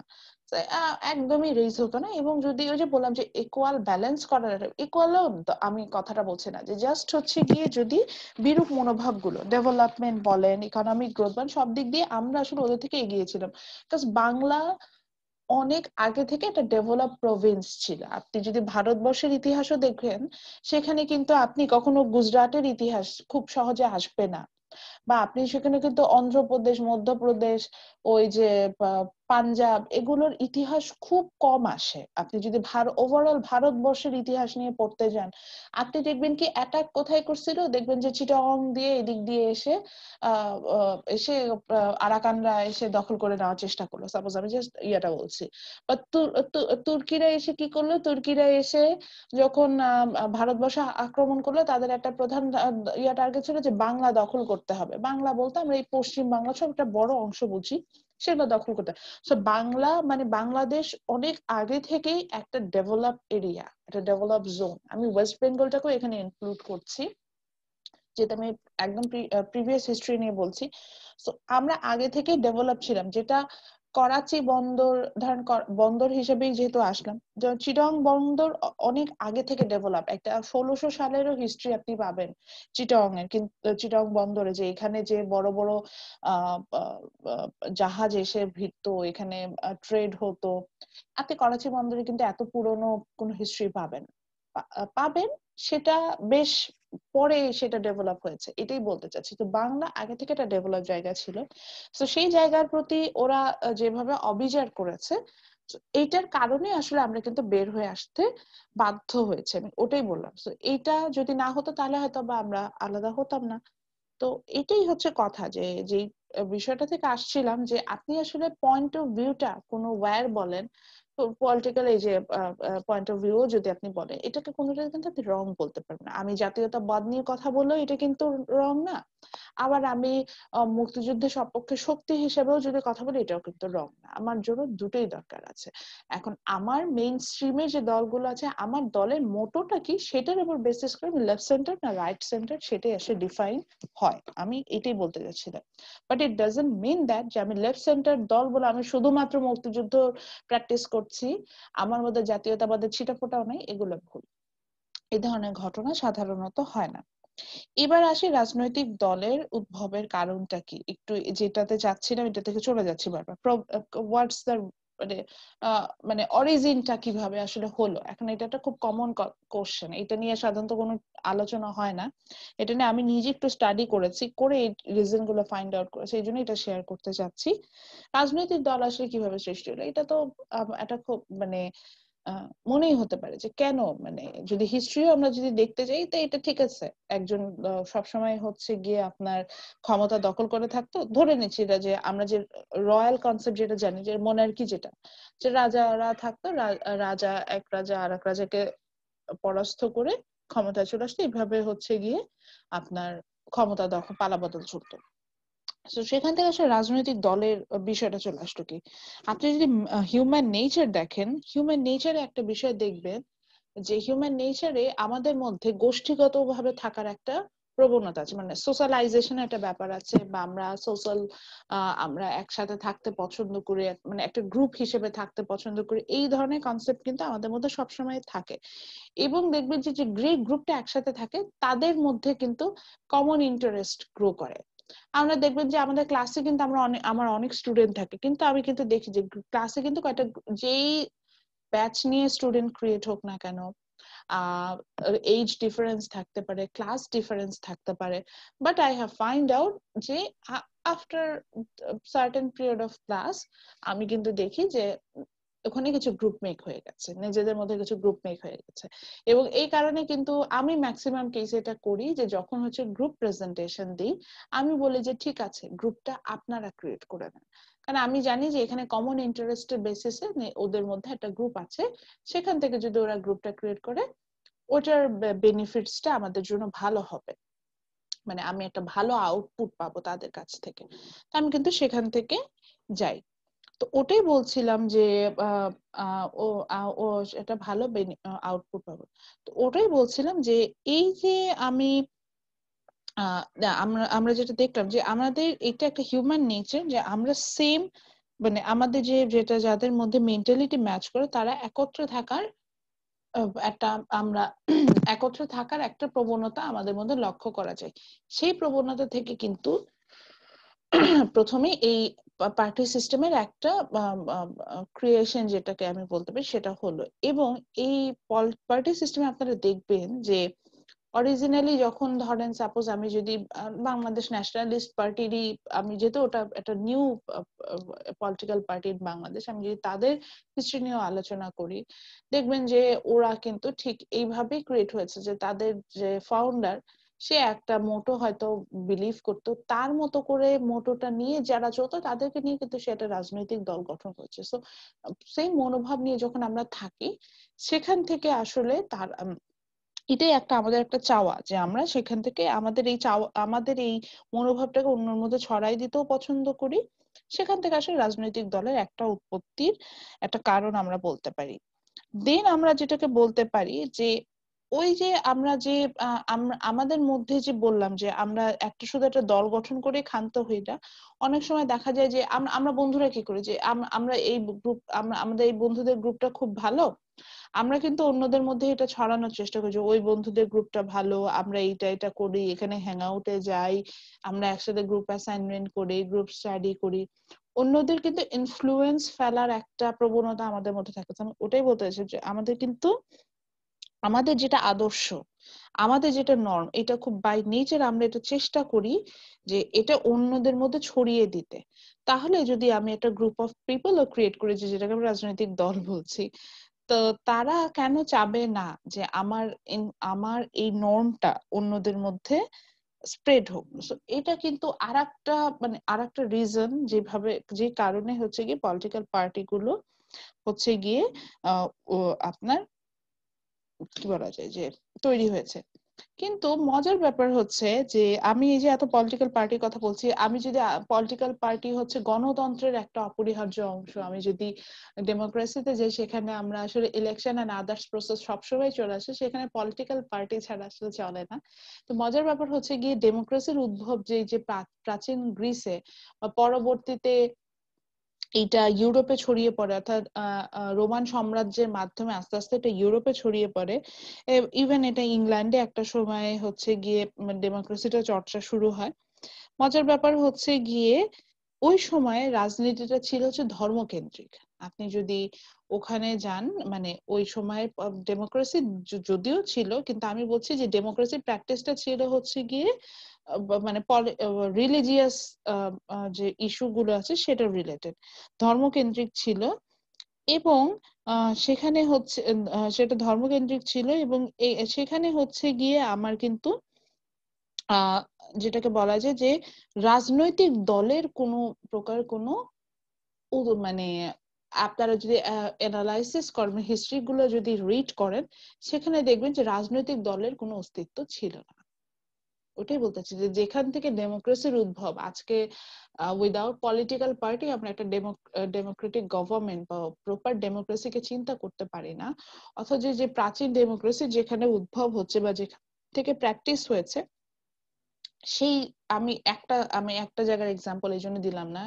একদমই রেইজ হতো না। এবং যদি ওই যে বললাম যে ইকুয়াল ব্যালেন্স করার, ইকুয়ালও আমি কথাটা বলছি না, যে জাস্ট হচ্ছে গিয়ে যদি বিরূপ মনোভাবগুলো, ডেভেলপমেন্ট বলেন, ইকোনমিক গ্রোথ বলেন, সব দিক দিয়ে আমরা আসলে ওদের থেকে এগিয়েছিলাম, বিকজ বাংলা অনেক আগে থেকে একটা ডেভেলপ প্রভিন্স ছিল। আপনি যদি ভারতবর্ষের ইতিহাসও দেখেন, সেখানে কিন্তু আপনি কখনো গুজরাটের ইতিহাস খুব সহজে আসবে না, বা আপনি সেখানে কিন্তু অন্ধ্রপ্রদেশ, মধ্যপ্রদেশ, ওই যে পাঞ্জাব, এগুলোর ইতিহাস খুব কম আসে। আপনি যদি ওভারঅল ভারতবর্ষের ইতিহাস নিয়ে পড়তে যান, আপনি দেখবেন কি অ্যাটাক কোথায় করছিল, দেখবেন যে চিটাগং দিয়ে এদিক দিয়ে এসে এসে আরাকানরা এসে দখল করে নেওয়ার চেষ্টা করলো, সাপোজ আমি জাস্ট ইয়াটা বলছি। বা তুর্কিরা এসে কি করলো, তুর্কিরা এসে যখন ভারতবর্ষ আক্রমণ করলো, তাদের একটা প্রধান টার্গেট ছিল যে বাংলা দখল করতে হবে। বাংলা বলতে আমরা এই পশ্চিম বাংলা সব একটা বড় অংশ বুঝি, সেগুলো দখল করতে। সো বাংলা মানে বাংলাদেশ অনেক আগে থেকেই একটা ডেভেলপ এরিয়া, একটা ডেভেলপ জোন। আমি ওয়েস্ট বেঙ্গলটাকেও এখানে ইনক্লুড করছি, যেটা আমি একদম প্রিভিয়াস হিস্ট্রি নিয়ে বলছি। সো আমরা আগে থেকে ডেভেলপ ছিলাম, যেটা করাচি বন্দর ধরেন বন্দর হিসেবেই যেহেতু আসলাম, চিটং বন্দর অনেক আগে থেকে ডেভেলপ, একটা 1600 সালেরও হিস্ট্রি আপনি পাবেন চিটং এর। কিন্তু চিটং বন্দরে যে এখানে যে বড় বড় জাহাজ এসে ভিড়তো, এখানে ট্রেড হতো, আপনি করাচি বন্দরে কিন্তু এত পুরনো কোনো হিস্ট্রি পাবেন সেটা বেশ পরে সেটা ডেভেলপ হয়েছে, এটাই বলতে চাচ্ছি। তো বাংলা আগে থেকে একটা ডেভেলপ জায়গা ছিল। তো সেই জায়গার প্রতি ওরা যেভাবে অবিচার করেছে, এইটার কারণে আসলে আমরা কিন্তু বের হয়ে আসতে বাধ্য হয়েছে, আমি ওটাই বললাম। তো এইটা যদি না হতো তাহলে হয়তো বা আমরা আলাদা হতাম না। তো এটাই হচ্ছে কথা, যে যে বিষয়টা থেকে আসছিলাম, যে আপনি আসলে পয়েন্ট অফ ভিউটা কোনো ওয়্যার বলেন, পলিটিক্যাল এই যে পয়েন্ট অফ ভিউ যদি আপনি বলেন, এটাকে কোনোটা কিন্তু আপনি রং বলতে পারবেন না। আমি জাতীয়তাবাদ নিয়ে কথা বললেও এটা কিন্তু রং না, আবার আমি মুক্তিযুদ্ধের সপক্ষে শক্তি হিসেবেও যদি কথা বলি, এটাও কিন্তু রং না। আমার জন্য দুটোই দরকার আছে। এখন আমার মেইন স্ট্রিমে যে দলগুলো আছে, আমার দলের মোটোটা কি সেটার উপর বেসিস করে লেফট সেন্টার না রাইট সেন্টার সেটাই আসলে ডিফাইন হয়। আমি এটাই বলতে চাচ্ছিলাম। But it doesn't mean that যে আমি লেফট সেন্টার দল বলে আমি শুধুমাত্র মুক্তিযুদ্ধ প্র্যাকটিস করছি, আমার মধ্যে জাতীয়তাবাদের ছিটাফোটাও নাই, এগুলো ভুল। এই ধরনের ঘটনা সাধারণত হয় না। এবার আসি রাজনৈতিক দলের উদ্ভবের কারণটা কি, একটু যেটাতে যাচ্ছিলাম এটা থেকে চলে যাচ্ছি বারবার। হোয়াটস দ্য মানে মানে অরিজিনটা কিভাবে আসলে হলো। এখন এটা একটা খুব কমন কোশ্চেন, এটা নিয়ে সাধারণত কোনো আলোচনা হয় না। এটা নিয়ে আমি নিজে একটু স্টাডি করেছি, করে এই রিজন গুলো ফাইন্ড আউট করেছি, এই জন্য এটা শেয়ার করতে চাচ্ছি। রাজনৈতিক দল আসলে কিভাবে সৃষ্টি হলো, এটা তো একটা খুব মানে মনেই হতে পারে যে কেন, মানে যদি হিস্ট্রিও আমরা যদি দেখতে যাই, তো এটা ঠিক আছে, একজন সবসময় হচ্ছে গিয়ে আপনার ক্ষমতা দখল করে থাকতো। ধরে নিচ্ছি এটা যে আমরা যে রয়্যাল কনসেপ্ট যেটা জানি, যে মোনার্কি যেটা, যে রাজারা থাকতো, রাজা এক রাজা আর এক রাজাকে পরাস্ত করে ক্ষমতায় চলে আসতো, এইভাবে হচ্ছে গিয়ে আপনার ক্ষমতা দখল পালাবদল চলতো। তো সেখান থেকে আসলে রাজনৈতিক দলের বিষয়টা চলে আসলো কি, আপনি যদি হিউম্যান নেচার দেখেন, হিউম্যান নেচারে একটা বিষয় দেখবেন, যে হিউম্যান নেচারে আমাদের মধ্যে গোষ্ঠীগতভাবে থাকার একটা প্রবণতা আছে, মানে সোশ্যালাইজেশন একটা ব্যাপার আছে, বা আমরা আমরা একসাথে থাকতে পছন্দ করি, মানে একটা গ্রুপ হিসেবে থাকতে পছন্দ করি, এই ধরনের কনসেপ্ট কিন্তু আমাদের মধ্যে সবসময় থাকে। এবং দেখবেন যে যে গ্রুপটা একসাথে থাকে, তাদের মধ্যে কিন্তু কমন ইন্টারেস্ট গ্রো করে। আমরা দেখবেন যে আমাদের ক্লাসে কিন্তু আমার অনেক স্টুডেন্ট থাকে, কিন্তু আমি কিন্তু দেখি যে ক্লাসে কিন্তু কয়েকটা, যেই ব্যাচ নিয়ে স্টুডেন্ট ক্রিয়েট হোক না কেন, এজ ডিফারেন্স থাকতে পারে, ক্লাস ডিফারেন্স থাকতে পারে, but I have find out যে after certain period of class আমি কিন্তু দেখি যে ওখানে কিছু গ্রুপ মেক হয়ে গেছে, নিজেদের মধ্যে কিছু গ্রুপ মেক হয়ে গেছে। এবং এই কারণে কিন্তু আমি ম্যাক্সিমাম কেসে এটা করি, যে যখন হচ্ছে গ্রুপ প্রেজেন্টেশন দিই, আমি বলি যে ঠিক আছে, গ্রুপটা আপনারা ক্রিয়েট করে নেন, কারণ আমি জানি যে এখানে কমন ইন্টারেস্টের বেসিসে ওদের মধ্যে একটা গ্রুপ আছে, সেখান থেকে যদি ওরা গ্রুপটা ক্রিয়েট করে, ওটার বেনিফিটসটা আমাদের জন্য ভালো হবে, মানে আমি একটা ভালো আউটপুট পাবো তাদের কাছ থেকে। আমি কিন্তু সেখান থেকে যাই। তো ওটাই বলছিলাম যে ও ও এটা ভালো আউটপুট পাবো। তো ওটাই বলছিলাম যে এই যে আমি আমরা আমরা যেটা দেখলাম, যে আমাদের এটা একটা হিউম্যান নেচার, যে আমরা সেম, মানে আমাদের যেটা যাদের মধ্যে মেন্টালিটি ম্যাচ করে, তারা একত্রে থাকার একটা আমরা একত্রে থাকার একটা প্রবণতা আমাদের মধ্যে লক্ষ্য করা যায়। সেই প্রবণতা থেকে কিন্তু প্রথমে এই পার্টি সিস্টেমের একটা ক্রিয়েশন, যেটাকে আমি বলতে পারি সেটা হলো। এবং এই পার্টি সিস্টেমে আপনারা দেখবেন যে অরিজিনালি যখন ধরেন সাপোজ আমি যদি বাংলাদেশ ন্যাশনালিস্ট পার্টিরই, আমি যেহেতু ওটা একটা নিউ পলিটিক্যাল পার্টি বাংলাদেশ, আমি যদি তাদের হিস্ট্রি নিয়েও আলোচনা করি, দেখবেন যে ওরা কিন্তু ঠিক এইভাবেই ক্রিয়েট হয়েছে, যে তাদের যে ফাউন্ডার, সে একটা মোটো হয়তো বিলিভ করতো, তার মতো করে মোটোটা নিয়ে যারা চলতো তাদেরকে নিয়ে কিন্তু সে একটা রাজনৈতিক দল গঠন করেছে। সো সেই মনোভাব নিয়ে যখন আমরা থাকি, সেখান থেকে আসলে তার এটাই একটা আমাদের একটা চাওয়া, যে আমরা সেখান থেকে আমাদের এই মনোভাবটাকে অন্যের মধ্যে ছড়াই দিতেও পছন্দ করি, সেখান থেকে আসলে রাজনৈতিক দলের একটা উৎপত্তির একটা কারণ আমরা বলতে পারি। দেন আমরা যেটাকে বলতে পারি যে ওই যে আমরা যে আমাদের মধ্যে যে বললাম যে আমরা একটা শুধু একটা দল গঠন করে ক্ষান্ত হই না, অনেক সময় দেখা যায় যে আমরা বন্ধুরা কি করি যে আমরা এই গ্রুপ আমাদের এই বন্ধুদের গ্রুপটা খুব ভালো, আমরা কিন্তু অন্যদের মধ্যে এটা ছড়ানোর চেষ্টা করি যে ওই বন্ধুদের গ্রুপটা ভালো, আমরা এটা এটা করি, এখানে হ্যাং আউটে যাই, আমরা একসাথে গ্রুপ অ্যাসাইনমেন্ট করি, গ্রুপ স্টাডি করি। অন্যদের কিন্তু ইনফ্লুয়েন্স ফেলার একটা প্রবণতা আমাদের মধ্যে থাকে। তো আমি ওটাই বলতে চাইছি যে আমাদের কিন্তু আমাদের যেটা আদর্শ, আমাদের যেটা নর্ম, এটা খুব বাই নেচার আমরা এটা চেষ্টা করি যে এটা অন্যদের মধ্যে ছড়িয়ে দিতে। তাহলে যদি আমি একটা গ্রুপ অফ পিপল ক্রিয়েট করি, যেটাকে আমি রাজনৈতিক দল বলছি, তো তারা কেন চাবে না যে আমার এই নর্মটা অন্যদের মধ্যে স্প্রেড হোক। So, এটা কিন্তু আরেকটা মানে আরেকটা রিজন যে কারণে হচ্ছে গিয়ে পলিটিক্যাল পার্টি গুলো হচ্ছে গিয়ে আপনার কি বলা যায় যে তৈরি হয়েছে। কিন্তু মজার ব্যাপার হচ্ছে যে আমি এই যে এত পলিটিক্যাল পার্টির কথা বলছি, আমি যদি পলিটিক্যাল পার্টি হচ্ছে গণতন্ত্রের একটা অপরিহার্য অংশ, আমি যদি ডেমোক্রেসিতে যাই সেখানে আমরা আসলে ইলেকশন এন্ড আদার্স প্রসেস সবসময় চলে আসে, সেখানে পলিটিক্যাল পার্টি ছাড়া আসলে চলে না। তো মজার ব্যাপার হচ্ছে গিয়ে ডেমোক্রেসির উদ্ভব যে প্রাচীন গ্রিসে বা পরবর্তীতে এটা ইউরোপে ছড়িয়ে পড়ে, অর্থাৎ রোমান সাম্রাজ্যের মাধ্যমে আস্তে আস্তে এটা ইউরোপে ছড়িয়ে পড়ে। ইভেন এটা ইংল্যান্ডে একটা সময় হচ্ছে গিয়ে ডেমোক্রেসিটা চর্চা শুরু হয়। মজার ব্যাপার হচ্ছে গিয়ে ওই সময়ে রাজনীতিটা ছিল হচ্ছে ধর্মকেন্দ্রিক। আপনি যদি ওখানে যান, মানে ওই সময় ডেমোক্রেসি যদিও ছিল, কিন্তু আমি বলছি যে ডেমোক্রেসি প্র্যাকটিসটা ছিল হচ্ছে গিয়ে মানে রিলিজিয়াস যে ইস্যু গুলো আছে সেটা রিলেটেড, ধর্মকেন্দ্রিক ছিল। এবং সেখানে হচ্ছে সেটা ধর্মকেন্দ্রিক ছিল এবং সেখানে হচ্ছে গিয়ে আমার কিন্তু আহ যেটাকে বলা যায় যে রাজনৈতিক দলের কোনো প্রকার কোনো মানে আপনারা যদি অ্যানালাইসিস করেন, হিস্ট্রি গুলো যদি রিড করেন, সেখানে দেখবেন যে রাজনৈতিক দলের কোনো অস্তিত্ব ছিল না। ওটাই বলতেছি যে যেখান থেকে ডেমোক্রেসির উদ্ভব, আজকে উইদাউট পলিটিক্যাল পার্টি আমরা একটা ডেমোক্রেটিক গভর্নমেন্ট বা প্রপার ডেমোক্রেসিকে চিন্তা করতে পারি না। অথচ যে প্রাচীন ডেমোক্রেসি যেখানে উদ্ভব হচ্ছে বা যেখান থেকে প্র্যাকটিস হয়েছে, সেই আমি একটা জায়গার এক্সাম্পল এই জন্য দিলাম না,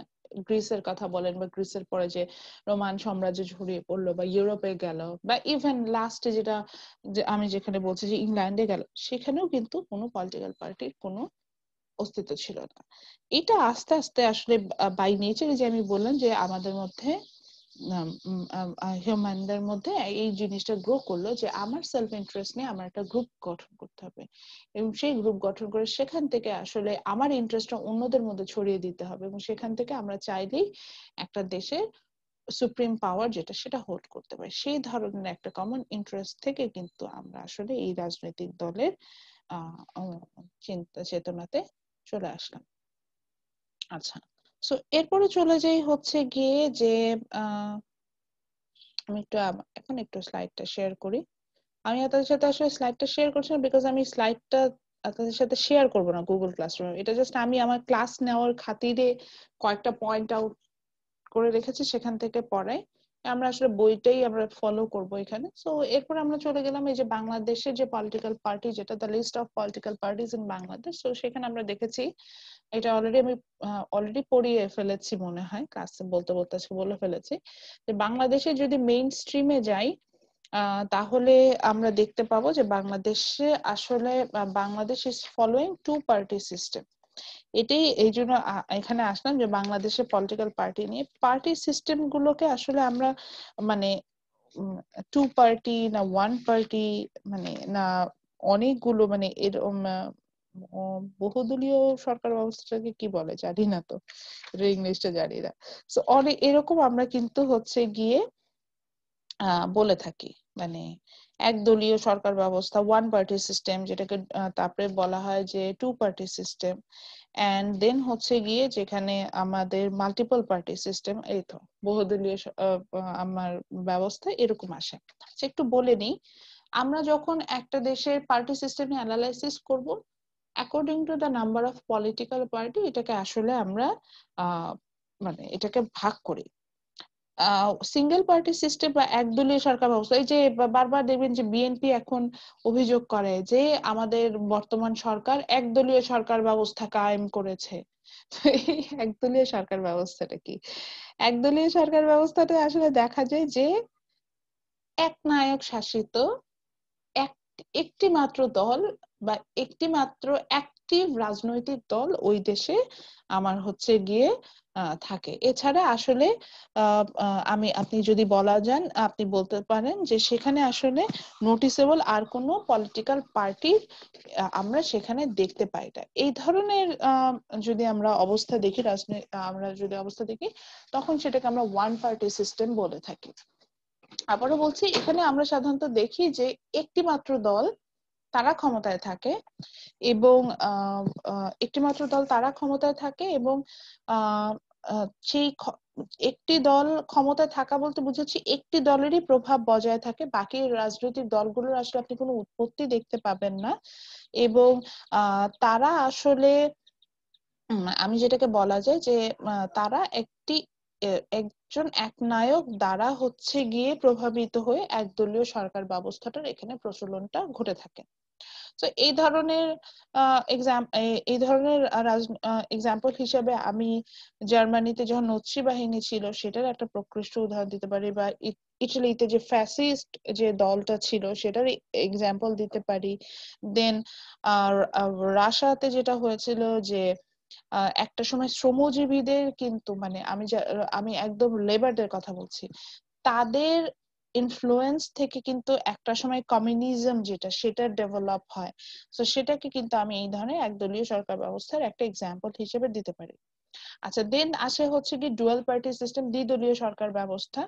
গ্রিসের কথা বলেন বা গ্রিসের পরে যে রোমান সাম্রাজ্য ছড়িয়ে পড়লো বা ইউরোপে গেল, বা ইভেন লাস্টে যেটা যে আমি যেখানে বলছি যে ইংল্যান্ডে গেল, সেখানেও কিন্তু কোনো পলিটিক্যাল পার্টির কোনো অস্তিত্ব ছিল না। এটা আস্তে আস্তে আসলে বাই নেচার, যে আমি বললাম যে আমাদের মধ্যে হিউম্যানদের মধ্যে এই জিনিসটা গ্রো করলো যে আমার সেলফ ইন্টারেস্ট নিয়ে আমার একটা গ্রুপ গঠন করতে হবে, এবং সেই গ্রুপ গঠন করে সেখান থেকে আসলে আমার ইন্টারেস্টটা অন্যদের মধ্যে ছড়িয়ে দিতে হবে, এবং সেখান থেকে আমরা চাইলেই একটা দেশের সুপ্রিম পাওয়ার যেটা সেটা হোল্ড করতে পারি। সেই ধরনের একটা কমন ইন্টারেস্ট থেকে কিন্তু আমরা আসলে এই রাজনৈতিক দলের চিন্তা চেতনাতে চলে আসলাম। আচ্ছা, সো এরপরে চলে যাই হচ্ছে গিয়ে যে আমি এখন একটু স্লাইডটা শেয়ার করি। আমি আপনাদের সাথে আসলে স্লাইডটা শেয়ার করছি না, বিকজ আমি স্লাইডটা আপনাদের সাথে শেয়ার করব না গুগল ক্লাসরুমে। এটা জাস্ট আমি আমার ক্লাস নেওয়ার খাতিরে কয়েকটা পয়েন্ট আউট করে রেখেছি, সেখান থেকে পড়াই। আমরা আসলে বইটাই আমরা ফলো করব এখানে। সো এরপর আমরা চলে গেলাম এই যে বাংলাদেশের যে পলিটিক্যাল পার্টি, যেটা the list of political parties in Bangladesh. So সেখানে আমরা দেখেছি, এটা অলরেডি পড়িয়ে ফেলেছি মনে হয়, ক্লাসে বলতে বলতে বলে ফেলেছি, যে বাংলাদেশে যদি মেইন স্ট্রিমে যাই তাহলে আমরা দেখতে পাবো যে বাংলাদেশে আসলে Bangladesh is following two party system. এটাই এই জন্য এখানে আসলাম যে বাংলাদেশের পলিটিক্যাল পার্টি নিয়ে, পার্টি সিস্টেম গুলোকে আসলে আমরা মানে টু পার্টি না ওয়ান পার্টি, মানে না অনেকগুলো, মানে এরকম বহুদলীয় সরকার ব্যবস্থাটাকে কি বলে জানি না, তো ইংলিশটা জানি না। সো অনেক এরকম আমরা কিন্তু হচ্ছে গিয়ে বলে থাকি, মানে একদলীয় সরকার ব্যবস্থা, ওয়ান পার্টি সিস্টেম, যেটাকে তারপরে বলা হয় যে two party system, and then হচ্ছে গিয়ে যেখানে আমাদের মাল্টিপল পার্টি সিস্টেম, এই তো বহুদলীয় আমার ব্যবস্থা এরকম আসে। একটু বলে নিই, আমরা যখন একটা দেশের পার্টি সিস্টেম অ্যানালাইসিস করব, according to the number of political party, এটাকে আসলে আমরা মানে এটাকে ভাগ করি। সিঙ্গেল পার্টি সিস্টেম বা একদলীয় সরকার ব্যবস্থা, এই যে বারবার দেখবেন যে বিএনপি এখন অভিযোগ করে যে আমাদের বর্তমান সরকার একদলীয় সরকার ব্যবস্থা কায়েম করেছে। এই একদলীয় সরকার ব্যবস্থাটা কি? একদলীয় সরকার ব্যবস্থাতে আসলে দেখা যায় যে একনায়ক শাসিত একটি মাত্র দল বা একটি মাত্র অ্যাক্টিভ রাজনৈতিক দল ওই দেশে আমার হচ্ছে গিয়ে থাকে। এছাড়া আসলে আপনি যদি বলা যান, আপনি বলতে পারেন যে সেখানে আসলে নোটিসেবল আর কোনো পলিটিক্যাল পার্টি আমরা সেখানে দেখতে পাই না। এই ধরনের যদি আমরা অবস্থা দেখি, আমরা যদি অবস্থা দেখি, তখন সেটাকে আমরা ওয়ান পার্টি সিস্টেম বলে থাকি। আবারও বলছি, এখানে আমরা সাধারণত দেখি যে একটি মাত্র দল তারা ক্ষমতায় থাকে এবং একটি মাত্র দল তারা ক্ষমতায় থাকে এবং সেই একটি দল ক্ষমতায় থাকা বলতে বুঝাচ্ছি একটি দলেরই প্রভাব বজায় থাকে, বাকি রাজনৈতিক দলগুলোর আসলে আপনি কোনো উৎপত্তি দেখতে পাবেন না। এবং তারা আসলে আমি যেটাকে বলা যায় যে তারা একজন একনায়ক দ্বারা হচ্ছে গিয়ে প্রভাবিত হয়ে একদলীয় সরকার ব্যবস্থাটার এখানে প্রচলনটা ঘটে থাকে। তো এই ধরনের এক্সাম্পল হিসেবে আমি জার্মানিতে যখন নৎসি বাহিনী ছিল সেটার একটা প্রকৃষ্ট উদাহরণ দিতে পারি, বা ইটালিতে যে ফ্যাসিস্ট যে দলটা ছিল সেটার এক্সাম্পল দিতে পারি। দেন রাশিয়াতে যেটা হয়েছিল যে একটা সময় শ্রমজীবীদের কিন্তু মানে আমি একদম লেবারদের কথা বলছি, তাদের ইনফ্লুয়েন্স থেকে কিন্তু একটা সময় কমিউনিজম যেটা সেটা ডেভেলপ হয়। তো সেটাকে কিন্তু আমি এই ধরনের একদলীয় সরকার ব্যবস্থার একটা এক্সাম্পল হিসেবে দিতে পারি। আচ্ছা, দেন আসে হচ্ছে কি ডুয়াল পার্টি সিস্টেম, দ্বিদলীয় সরকার ব্যবস্থা,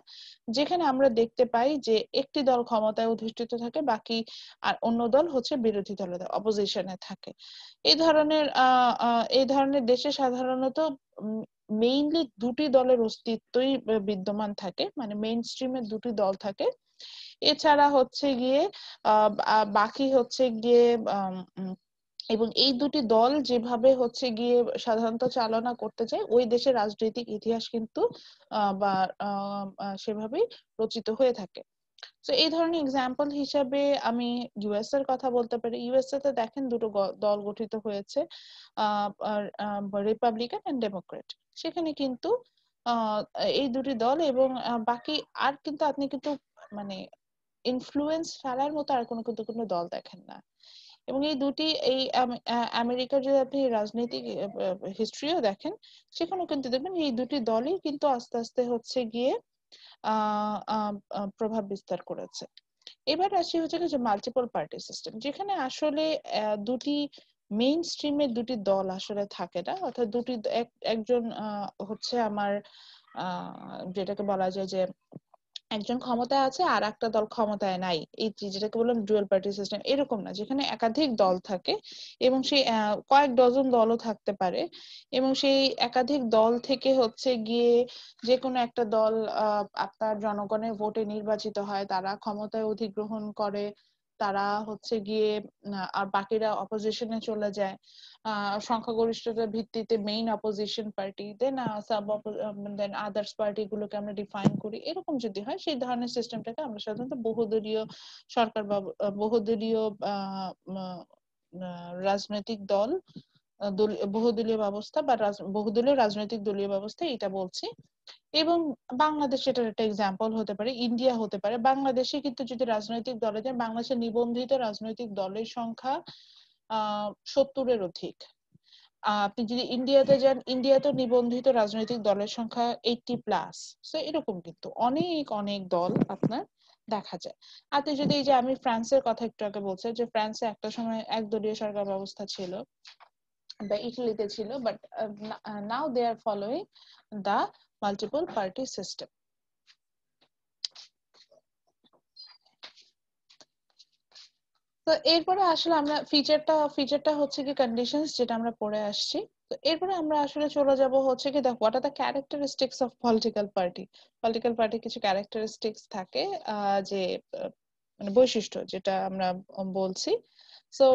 যেখানে আমরা দেখতে পাই যে একটি দল ক্ষমতায় অধিষ্ঠিত থাকে, বাকি আর অন্য দল হচ্ছে বিরোধী দলে অপোজিশনে থাকে। এই ধরনের দেশে সাধারণত মেইনলি দুটি দলের অস্তিত্বই বিদ্যমান থাকে, মানে মেইন স্ট্রিমে দুটি দল থাকে। এছাড়া হচ্ছে গিয়ে বাকি হচ্ছে গিয়ে এবং এই দুটি দল যেভাবে হচ্ছে গিয়ে সাধারণত চালনা করতে চায়, ওই দেশের রাজনৈতিক ইতিহাস কিন্তু বা সেভাবেই রচিত হয়ে থাকে। তো এই ধরনের এক্সাম্পল হিসাবে আমি ইউএস এর কথা বলতে পারি। ইউএসএ তে দেখেন দুটো দল গঠিত হয়েছে, রিপাবলিকান এন্ড ডেমোক্রেট। সেখানে কিন্তু এই দুটি দল এবং বাকি আর কিন্তু আপনি কিন্তু মানে ইনফ্লুয়েন্স ফেলার মতো আর কোনো দল দেখেন না। এবং এই দুটি আমেরিকার যদি আপনি রাজনৈতিক হিস্ট্রিও দেখেন, সেখানেও কিন্তু দেখবেন এই দুটি দলই কিন্তু আস্তে আস্তে হচ্ছে গিয়ে প্রভাব বিস্তার করেছে। এবার আসি হচ্ছে যে মাল্টিপল পার্টি সিস্টেম, যেখানে আসলে দুটি মেইন স্ট্রিমে দুটি দল আসলে থাকে না, অর্থাৎ একজন হচ্ছে আমার যেটাকে বলা যায় যে একজন ক্ষমতায় আছে আর একটা দল ক্ষমতায় নাই, এই যেটাকে বললাম ডুয়াল পার্টি সিস্টেম, এরকম না, যেখানে একাধিক দল থাকে এবং সেই কয়েক ডজন দলও থাকতে পারে এবং সেই একাধিক দল থেকে হচ্ছে গিয়ে যে কোনো একটা দল আপনার জনগণের ভোটে নির্বাচিত হয়, তারা ক্ষমতায় অধিগ্রহণ করে, তারা হচ্ছে গিয়ে আর বাকিরা অপোজিশনে চলে যায় সংখ্যাগরিষ্ঠতার ভিত্তিতে মেইন অপোজিশন পার্টি, দেন দেন আদার্স পার্টি গুলোকে আমরা ডিফাইন করি। এরকম যদি হয়, সেই ধরনের সিস্টেমটাকে আমরা সাধারণত বহুদলীয় সরকার বা বহুদলীয় রাজনৈতিক দল, বহুদলীয় ব্যবস্থা বা বহুদলীয় রাজনৈতিক দলীয় ব্যবস্থা এটা বলছি। এবং বাংলাদেশ এটার একটা এক্সাম্পল হতে পারে, ইন্ডিয়া হতে পারে। বাংলাদেশে কিন্তু যদি রাজনৈতিক দলে যান, বাংলাদেশের নিবন্ধিত রাজনৈতিক দলের সংখ্যা 70-এর অধিক। আপনি যদি ইন্ডিয়াতে যান, ইন্ডিয়াতে নিবন্ধিত রাজনৈতিক দলের সংখ্যা 80+। সো এরকম কিন্তু অনেক অনেক দল আপনার দেখা যায়। আপনি যদি এই যে আমি ফ্রান্সের কথা একটু আগে বলছি, যে ফ্রান্সে একটা সময় একদলীয় সরকার ব্যবস্থা ছিল বা ইটালিতে ছিল, but now they are following the multiple party system. তো এরপরে আসলে আমরা ফিচারটা হচ্ছে কি কন্ডিশনস, যেটা আমরা পড়ে আসছি। তো এরপরে আমরা আসলে চলে যাব হচ্ছে কি what are the characteristics of political party. Political party কিছু ক্যারেক্টারিস্টিক্স থাকে, যে মানে বৈশিষ্ট্য যেটা আমরা বলছি। সো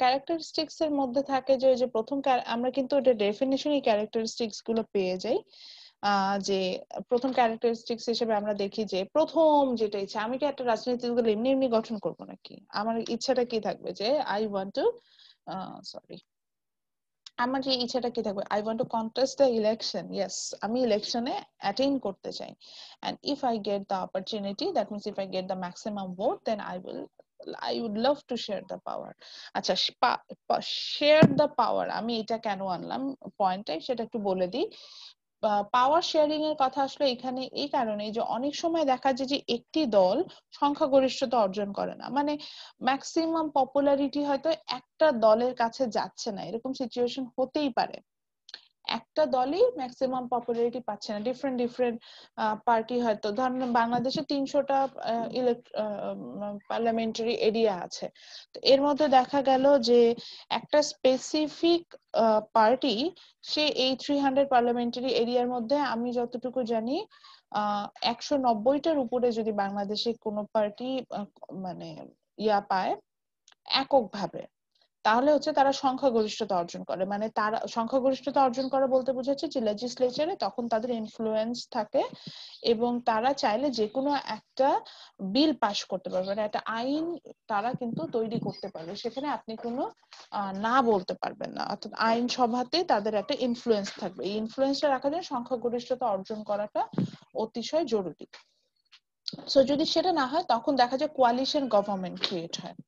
ক্যারেক্টারিস্টিক্স এর মধ্যে থাকে যে প্রথম আমরা কিন্তু এটা ডেফিনিশনই ক্যারেক্টারিস্টিক্স গুলো পেয়ে যাই। যে প্রথম ক্যারেক্টারিস্টিক্স হিসেবে আমরা দেখি যে প্রথম যেটা ইচ্ছা, আমি কি একটা রাজনৈতিক দল এমনি এমনি গঠন করবো নাকি? আমার ইচ্ছাটা কি থাকবে যে আই ওয়ান্ট টু সরি আমার যে ইচ্ছাটা কি থাকবে, I want to contest the election. Yes, আমি ইলেকশনে অ্যাটেন্ড করতে চাই, and if I get the opportunity, that means if I get the maximum vote, then I would love to share the power. আচ্ছা, share the power আমি এটা কেন আনলাম পয়েন্টে সেটা একটু বলে দিই। পাওয়ার শেয়ারিং এর কথা আসলে এখানে এই কারণে যে অনেক সময় দেখা যায় যে একটি দল সংখ্যাগরিষ্ঠতা অর্জন করে না, মানে ম্যাক্সিমাম পপুলারিটি হয়তো একটা দলের কাছে যাচ্ছে না, এরকম সিচুয়েশন হতেই পারে। একটা দলই ম্যাক্সিমাম পপুলারিটি পাচ্ছে না, ডিফারেন্ট ডিফারেন্ট পার্টি, হয়তো ধরেন বাংলাদেশে 300টা পার্লামেন্টারি এরিয়া আছে, তো এর মধ্যে দেখা গেল যে একটা স্পেসিফিক পার্টি সে এই 300 পার্লামেন্টারি এরিয়ার মধ্যে, আমি যতটুকু জানি 190টার উপরে যদি বাংলাদেশে কোনো পার্টি মানে পায় এককভাবে, তাহলে হচ্ছে তারা সংখ্যাগরিষ্ঠতা অর্জন করে। মানে তারা সংখ্যাগরিষ্ঠতা অর্জন করে বলতে বোঝাচ্ছে যে লেজিসলেচারে তখন তাদের ইনফ্লুয়েন্স থাকে এবং তারা চাইলে যে কোনো একটা বিল পাস করতে পারবে, মানে একটা আইন তারা কিন্তু তৈরি করতে পারবে, সেখানে আপনি কোনো না বলতে পারবেন না, অর্থাৎ আইন সভাতে তাদের একটা ইনফ্লুয়েন্স থাকবে। এই ইনফ্লুয়েন্সটা রাখার জন্য সংখ্যাগরিষ্ঠতা অর্জন করাটা অতিশয় জরুরি। সো যদি সেটা না হয় তখন দেখা যায় কোয়ালিশন গভর্নমেন্ট ক্রিয়েট হয়।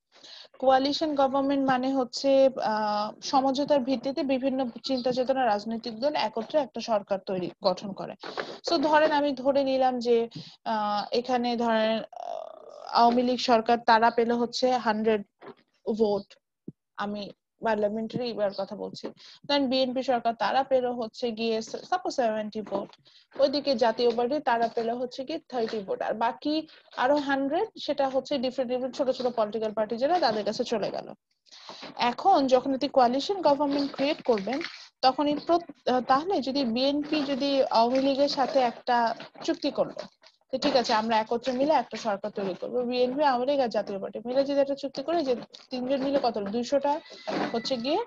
কোয়ালিশন গভর্নমেন্ট মানে হচ্ছে সমঝোতার ভিত্তিতে বিভিন্ন চিন্তা চেতনা রাজনৈতিক দল একত্রে একটা সরকার গঠন করে। সো ধরেন আমি ধরে নিলাম যে এখানে ধরেন আওয়ামী লীগ সরকার তারা পেল হচ্ছে 100 ভোট, আমি পার্লামেন্টারি এবার কথা বলছি, দেন বিএনপি সরকার তারা পেল হচ্ছে গিয়ে সাপোজ 70 ভোট, ওইদিকে জাতীয় পার্টি তারা পেল হচ্ছে কি 30 ভোট, আর বাকি আরো 100 সেটা হচ্ছে ডিফারেন্ট ডিফারেন্ট ছোট ছোট পলিটিক্যাল পার্টি যারা তাদের কাছে চলে গেল। এখন যখন আপনি কোয়ালিশন গভর্নমেন্ট ক্রিয়েট করবেন তখনই তাহলে যদি বিএনপি যদি আওয়ামী লীগের সাথে একটা চুক্তি করলো, ঠিক আছে আমরা একত্রে মিলে একটা সরকার তৈরি করবো, বিএনপি আওয়ামী লীগ আর জাতীয় পার্টি মিলে যদি একটা চুক্তি করে যে তিনজন মিলে কত 200টা হচ্ছে গিয়ে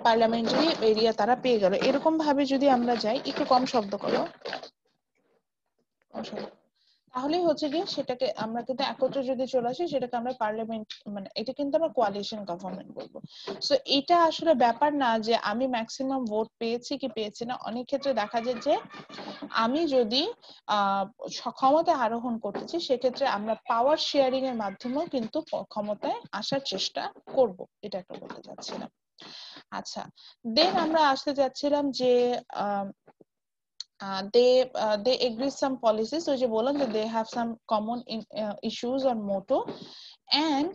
পার্লামেন্টারি এরিয়া তারা পেয়ে গেল, এরকম ভাবে যদি আমরা যাই, একটু কম শব্দ করো, তাহলেই হচ্ছে গিয়ে সেটাকে আমরা কিন্তু একত্রে যদি চলে আসি সেটাকে আমরা পার্লামেন্ট, মানে এটা কিন্তু আমরা কোয়ালিশন গভর্নমেন্ট বলবো। সো এটা আসলে ব্যাপার না যে আমি ম্যাক্সিমাম ভোট পেয়েছি কি পেয়েছি না, অনেক ক্ষেত্রে দেখা যায় যে আমি যদি ক্ষমতায় আরোহণ করতেছি সেক্ষেত্রে আমরা পাওয়ার শেয়ারিং এর মাধ্যমেও কিন্তু ক্ষমতায় আসার চেষ্টা করব, এটা একটা বলতে চাচ্ছিলাম। আচ্ছা, দেন আমরা আসতে যাচ্ছিলাম যে they agree some policies, so যে বললাম যে they have some common issues or motto, and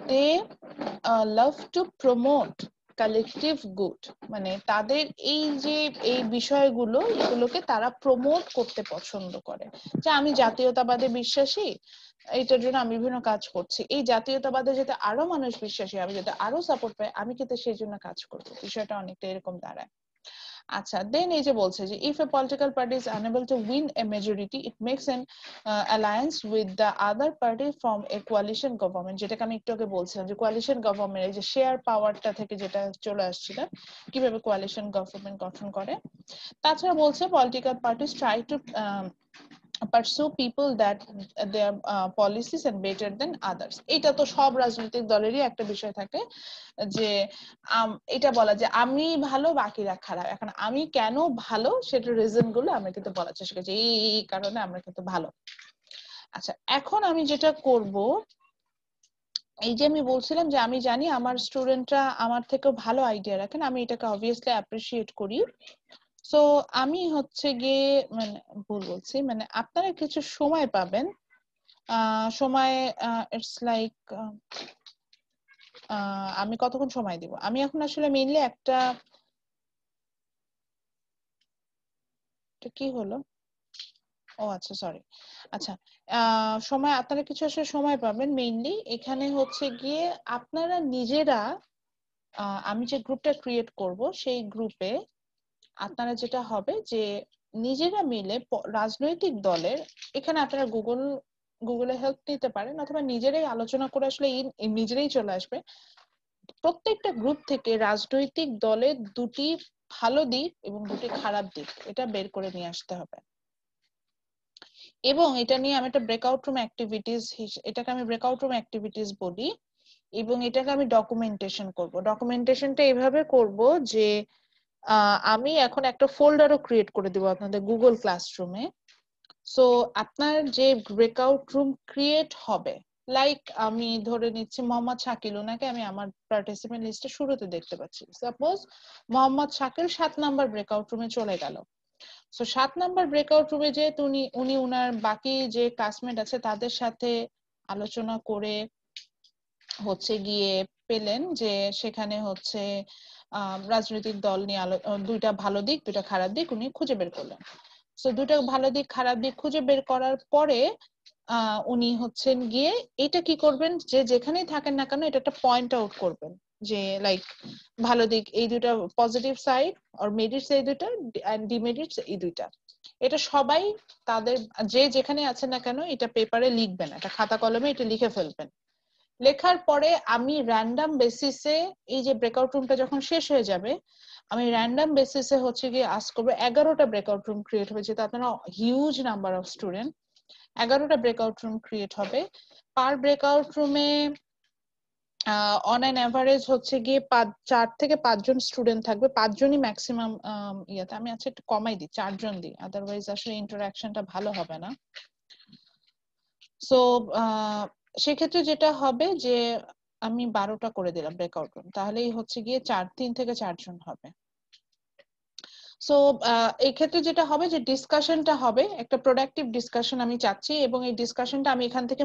they love to promote collective good, মানে তাদের এই যে এই বিষয়গুলো এগুলোকে তারা প্রমোট করতে পছন্দ করে, যে আমি জাতীয়তাবাদে বিশ্বাসী, এইটার জন্য আমি বিভিন্ন কাজ করছি, এই জাতীয়তাবাদে যাতে আরো মানুষ বিশ্বাসী, আমি যাতে আরো সাপোর্ট পাই, আমি কিন্তু সেই জন্য কাজ করবো, বিষয়টা অনেকটা এরকম দাঁড়ায়। আচ্ছা, দেন এই যে বলছে যে if a political party is unable to win a majority, it makes an alliance with the other party from a coalition government, যেটাকে আমি একটু আগে বলছিলাম যে coalition government এই যে শেয়ার পাওয়ারটা থেকে যেটা চলে আসছিল, কিভাবে coalition government গঠন করে। তাছাড়া বলছে political parties try to pursue people that their policies and better than others, এটা তো সব রাজনৈতিক দলেরই একটা বিষয় থাকে যে এটা বলা যে আমি ভালো বাকিরা খারাপ, এখন আমি কেন ভালো সেটার রিজন গুলো আমরা কিন্তু বলার চেষ্টা করছি, এই কারণে আমরা কিন্তু ভালো। আচ্ছা, এখন আমি যেটা করব, এই যে আমি বলছিলাম যে আমি জানি আমার স্টুডেন্টরা আমার থেকেও ভালো আইডিয়া রাখেন, আমি এটাকে অবভিয়াসলি অ্যাপ্রিসিয়েট করি। সো আমি হচ্ছে গিয়ে মানে ভুল বলছি, মানে আপনারা কিছু সময় পাবেন, সময় ইটস লাইক আমি কতক্ষণ সময় দিব, আমি এখন আসলে মেইনলি একটা কি হলো, ও আচ্ছা সরি, আচ্ছা সময় আপনারা কিছু আসলে সময় পাবেন, মেইনলি এখানে হচ্ছে গিয়ে আপনারা নিজেরা আমি যে গ্রুপটা ক্রিয়েট করব সেই গ্রুপে আপনারা যেটা হবে যে নিজেরা মিলে রাজনৈতিক দলের, এখানে আপনারা গুগলে হেল্প নিতে পারেন অথবা নিজেরাই আলোচনা করে আসলে নিজেরাই চলে আসবে, প্রত্যেকটা গ্রুপ থেকে রাজনৈতিক দলের দুটি ভালো দিক এবং দুটি খারাপ দিক এটা বের করে নিয়ে আসতে হবে। এবং এটা নিয়ে আমি একটা ব্রেকআউট রুম অ্যাক্টিভিটিস, এটাকে আমি ব্রেকআউট রুম অ্যাক্টিভিটিস বলি, এবং এটাকে আমি ডকুমেন্টেশন করব। ডকুমেন্টেশনটা এইভাবে করব যে আমি এখন একটা ফোল্ডারও ক্রিয়েট করে দিব আপনাদের গুগল ক্লাসরুমে। সো আপনার যে ব্রেকআউট রুম ক্রিয়েট হবে, লাইক আমি ধরে নিচ্ছি মোহাম্মদ শাকিল, ওনাকে আমি আমার পার্টিসিপেন্ট লিস্টে শুরুতে দেখতে পাচ্ছি। Suppose Mohammad Shakil 7 number breakout রুমে চলে গেল। সো 7 নাম্বার ব্রেকআউট রুমে যে উনি উনার বাকি যে ক্লাসমেট আছে তাদের সাথে আলোচনা করে হচ্ছে গিয়ে পেলেন যে সেখানে হচ্ছে রাজনৈতিক দল নিয়ে দুইটা ভালো দিক দুইটা খারাপ দিক উনি খুঁজে বের করলেন। সো দুইটা ভালো দিক খারাপ দিক খুঁজে বের করার পরে উনি হচ্ছেন গিয়ে এটা কি করবেন, যে যেখানেই থাকেন না কেন এটা একটা পয়েন্ট আউট করবেন যে লাইক ভালো দিক এই দুইটা, পজিটিভ সাইড আর মেরিটস এই দুইটা, এন্ড ডিমেরিটস এই দুইটা। এটা সবাই তাদের যে যেখানে আছেন না কেন এটা পেপারে লিখবেন, একটা খাতা কলমে এটা লিখে ফেলবেন। লেখার পরে আমি র্যান্ডম বেসিসে এই যে ব্রেকআউট রুমটা যখন শেষ হয়ে যাবে আমি র্যান্ডম বেসিসে হচ্ছে গিয়ে আস্ক করবো। 11টা ব্রেকআউট রুম ক্রিয়েট হবে, যেহেতু আপনারা হিউজ নাম্বার অফ স্টুডেন্ট, 11টা ব্রেকআউট রুম ক্রিয়েট হবে। পার ব্রেকআউট রুমে অন অ্যান অ্যাভারেজ হচ্ছে গিয়ে 4 থেকে 5 জন স্টুডেন্ট থাকবে, 5 জনই ম্যাক্সিমাম ইয়াতে। আমি আচ্ছা একটু কমাই দিই, 4 জন দিই, আদারওয়াইজ আসলে ইন্টারঅ্যাকশনটা ভালো হবে না। সো সেক্ষেত্রে যেটা হবে যে আমি 12টা করে দিলাম ব্রেকআউট রুম, তাহলেই হচ্ছে গিয়ে 3 থেকে 4 জন হবে। সো এই ক্ষেত্রে যেটা হবে যে ডিসকাশনটা হবে একটা প্রোডাক্টিভ ডিসকাশন আমি চাচ্ছি, এবং এই ডিসকাশনটা আমি এখান থেকে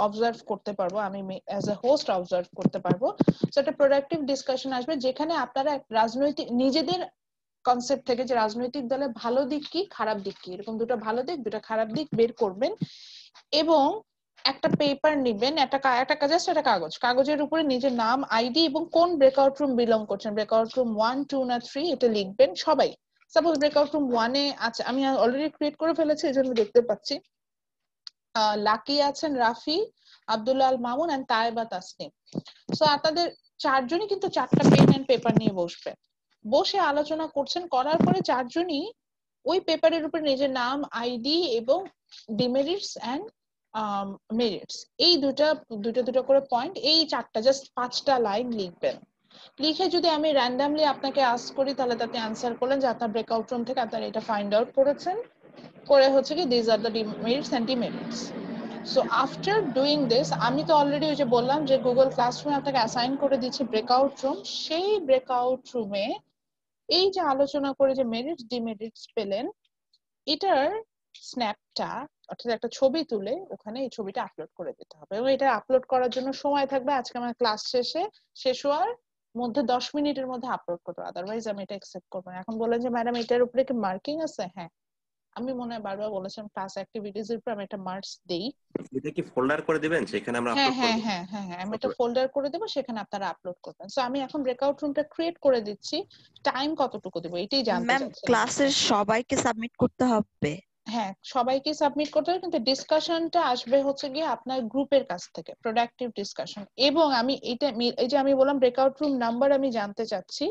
অবজার্ভ করতে পারবো, আমি অ্যাজ এ হোস্ট অবজার্ভ করতে পারবো। সো একটা প্রোডাক্টিভ ডিসকাশন আসবে যেখানে আপনারা রাজনৈতিক নিজেদের কনসেপ্ট থেকে যে রাজনৈতিক দলের ভালো দিক কি খারাপ দিক কি, এরকম দুটো ভালো দিক দুটো খারাপ দিক বের করবেন। এবং একটা পেপার নিবেন, একটা জাস্ট একটা কাগজের উপরে নিজের নাম, আইডি এবং কোন ব্রেকআউট রুম বিলং করছেন, ব্রেকআউট রুম 1, 2 না 3 এটা লিখবেন সবাই। সাপোজ ব্রেকআউট রুম 1 এ আছে, আমি অলরেডি ক্রিয়েট করে ফেলেছি এজন্য দেখতে পাচ্ছি লাকি আছেন, রাফি, আব্দুল্লাহ আল মামুন এন্ড তায়েবা তাসনিম। সো আপনাদের 4 জনই কিন্তু 4টা পেন এন্ড পেপার নিয়ে বসবে, বসে আলোচনা করছেন, করার পরে 4 জনই ওই পেপারের উপর নিজের নাম, আইডি এবং ডিমেরিটস এন্ড মেরিটস এই দুটো করে পয়েন্ট, এই 4টা জাস্ট 5টা লাইন লিখবেন। লিখে যদি আমি র্যান্ডমলি আপনাকে আস্ক করি তাহলে আপনি আনসার করলেন যে আপনার ব্রেকআউট রুম থেকে আপনারা এটা ফাইন্ড আউট করেছেন, করে হচ্ছে কি this are the merits and demerits. So after doing this আমি তো অলরেডি ওই যে বললাম যে গুগল ক্লাসরুমে আপনাকে অ্যাসাইন করে দিচ্ছি ব্রেকআউট রুম, সেই ব্রেকআউট রুমে এই যে আলোচনা করে যে মেরিটস ডিমেরিটস পেলেন এটার স্ন্যাপটা অর্থাৎ একটা ছবি তুলে ওখানে এই ছবিটা আপলোড করে দিতে হবে। এবং এটা আপলোড করার জন্য সময় থাকবে আজকে আমার ক্লাস শেষ হওয়ার মধ্যে 10 মিনিটের মধ্যে আপলোড করতে হবে, আদারওয়াইজ আমি এটা অ্যাকসেপ্ট করব না। এখন বলেন যে ম্যাডাম এটার উপরে কি মার্কিং আছে? হ্যাঁ, আমি মনে হয় বারবার বলেছিলাম ক্লাস অ্যাক্টিভিটিজ এর উপর আমি একটা মার্কস দেই। এটা কি ফোল্ডার করে দিবেন সেখানে আমরা হ্যাঁ আপলোড হ্যাঁ করব? হ্যাঁ হ্যাঁ হ্যাঁ আমি একটা ফোল্ডার করে দেবো, সেখানে আপনারা আপলোড করবেন। সো আমি এখন ব্রেকআউট রুমটা ক্রিয়েট করে দিচ্ছি, টাইম কতটুকু দেবো এটাই জানতে ম্যাম চাচ্ছিলাম। ক্লাসের সবাইকে সাবমিট করতে হবে? হ্যাঁ সবাইকে সাবমিট করতে হবে, কিন্তু ডিসকাশনটা আসবে হচ্ছে গিয়ে আপনার গ্রুপের কাছ থেকে, প্রোডাক্টিভ ডিসকাশন। এবং আমি এই যে আমি বললাম ব্রেকআউট রুম নাম্বার আমি জানতে চাচ্ছি,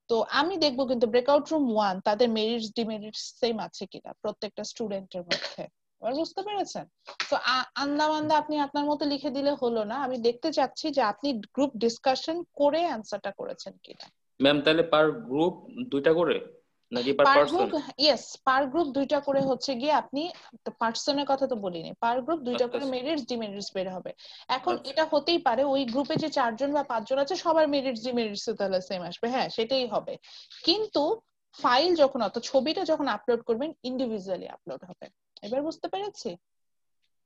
তো আমি দেখবো কিন্তু ব্রেকআউট রুম 1 তাদের মেরিটস ডিমেরিটস সেম আছে কিনা প্রত্যেকটা স্টুডেন্টের মধ্যে। এবার বুঝতে পেরেছেন? তো আন্দামান্দা আপনি আপনার মতো লিখে দিলে হলো না, আমি দেখতে চাচ্ছি যে আপনি গ্রুপ ডিসকাশন করে অ্যান্সারটা করেছেন কিনা। ম্যাম তাহলে পার গ্রুপ 2টা করে নাকি পার পার পারসন? গ্রুপ, ইয়েস পার গ্রুপ 2টা করে হচ্ছে গিয়ে আপনি, পার্সনের কথা তো বলিনি, পার গ্রুপ 2টা করে মেরিটস ডিমেরিটস বের হবে। এখন এটা হতেই পারে ওই গ্রুপে যে 4 জন বা 5 জন আছে সবার মেরিটস ডিমেরিটস তাহলে সেম আসবে, হ্যাঁ সেটাই হবে। কিন্তু ফাইল যখন ছবিটা যখন আপলোড করবেন ইন্ডিভিজুয়ালি আপলোড হবে। এবার বুঝতে পেরেছি?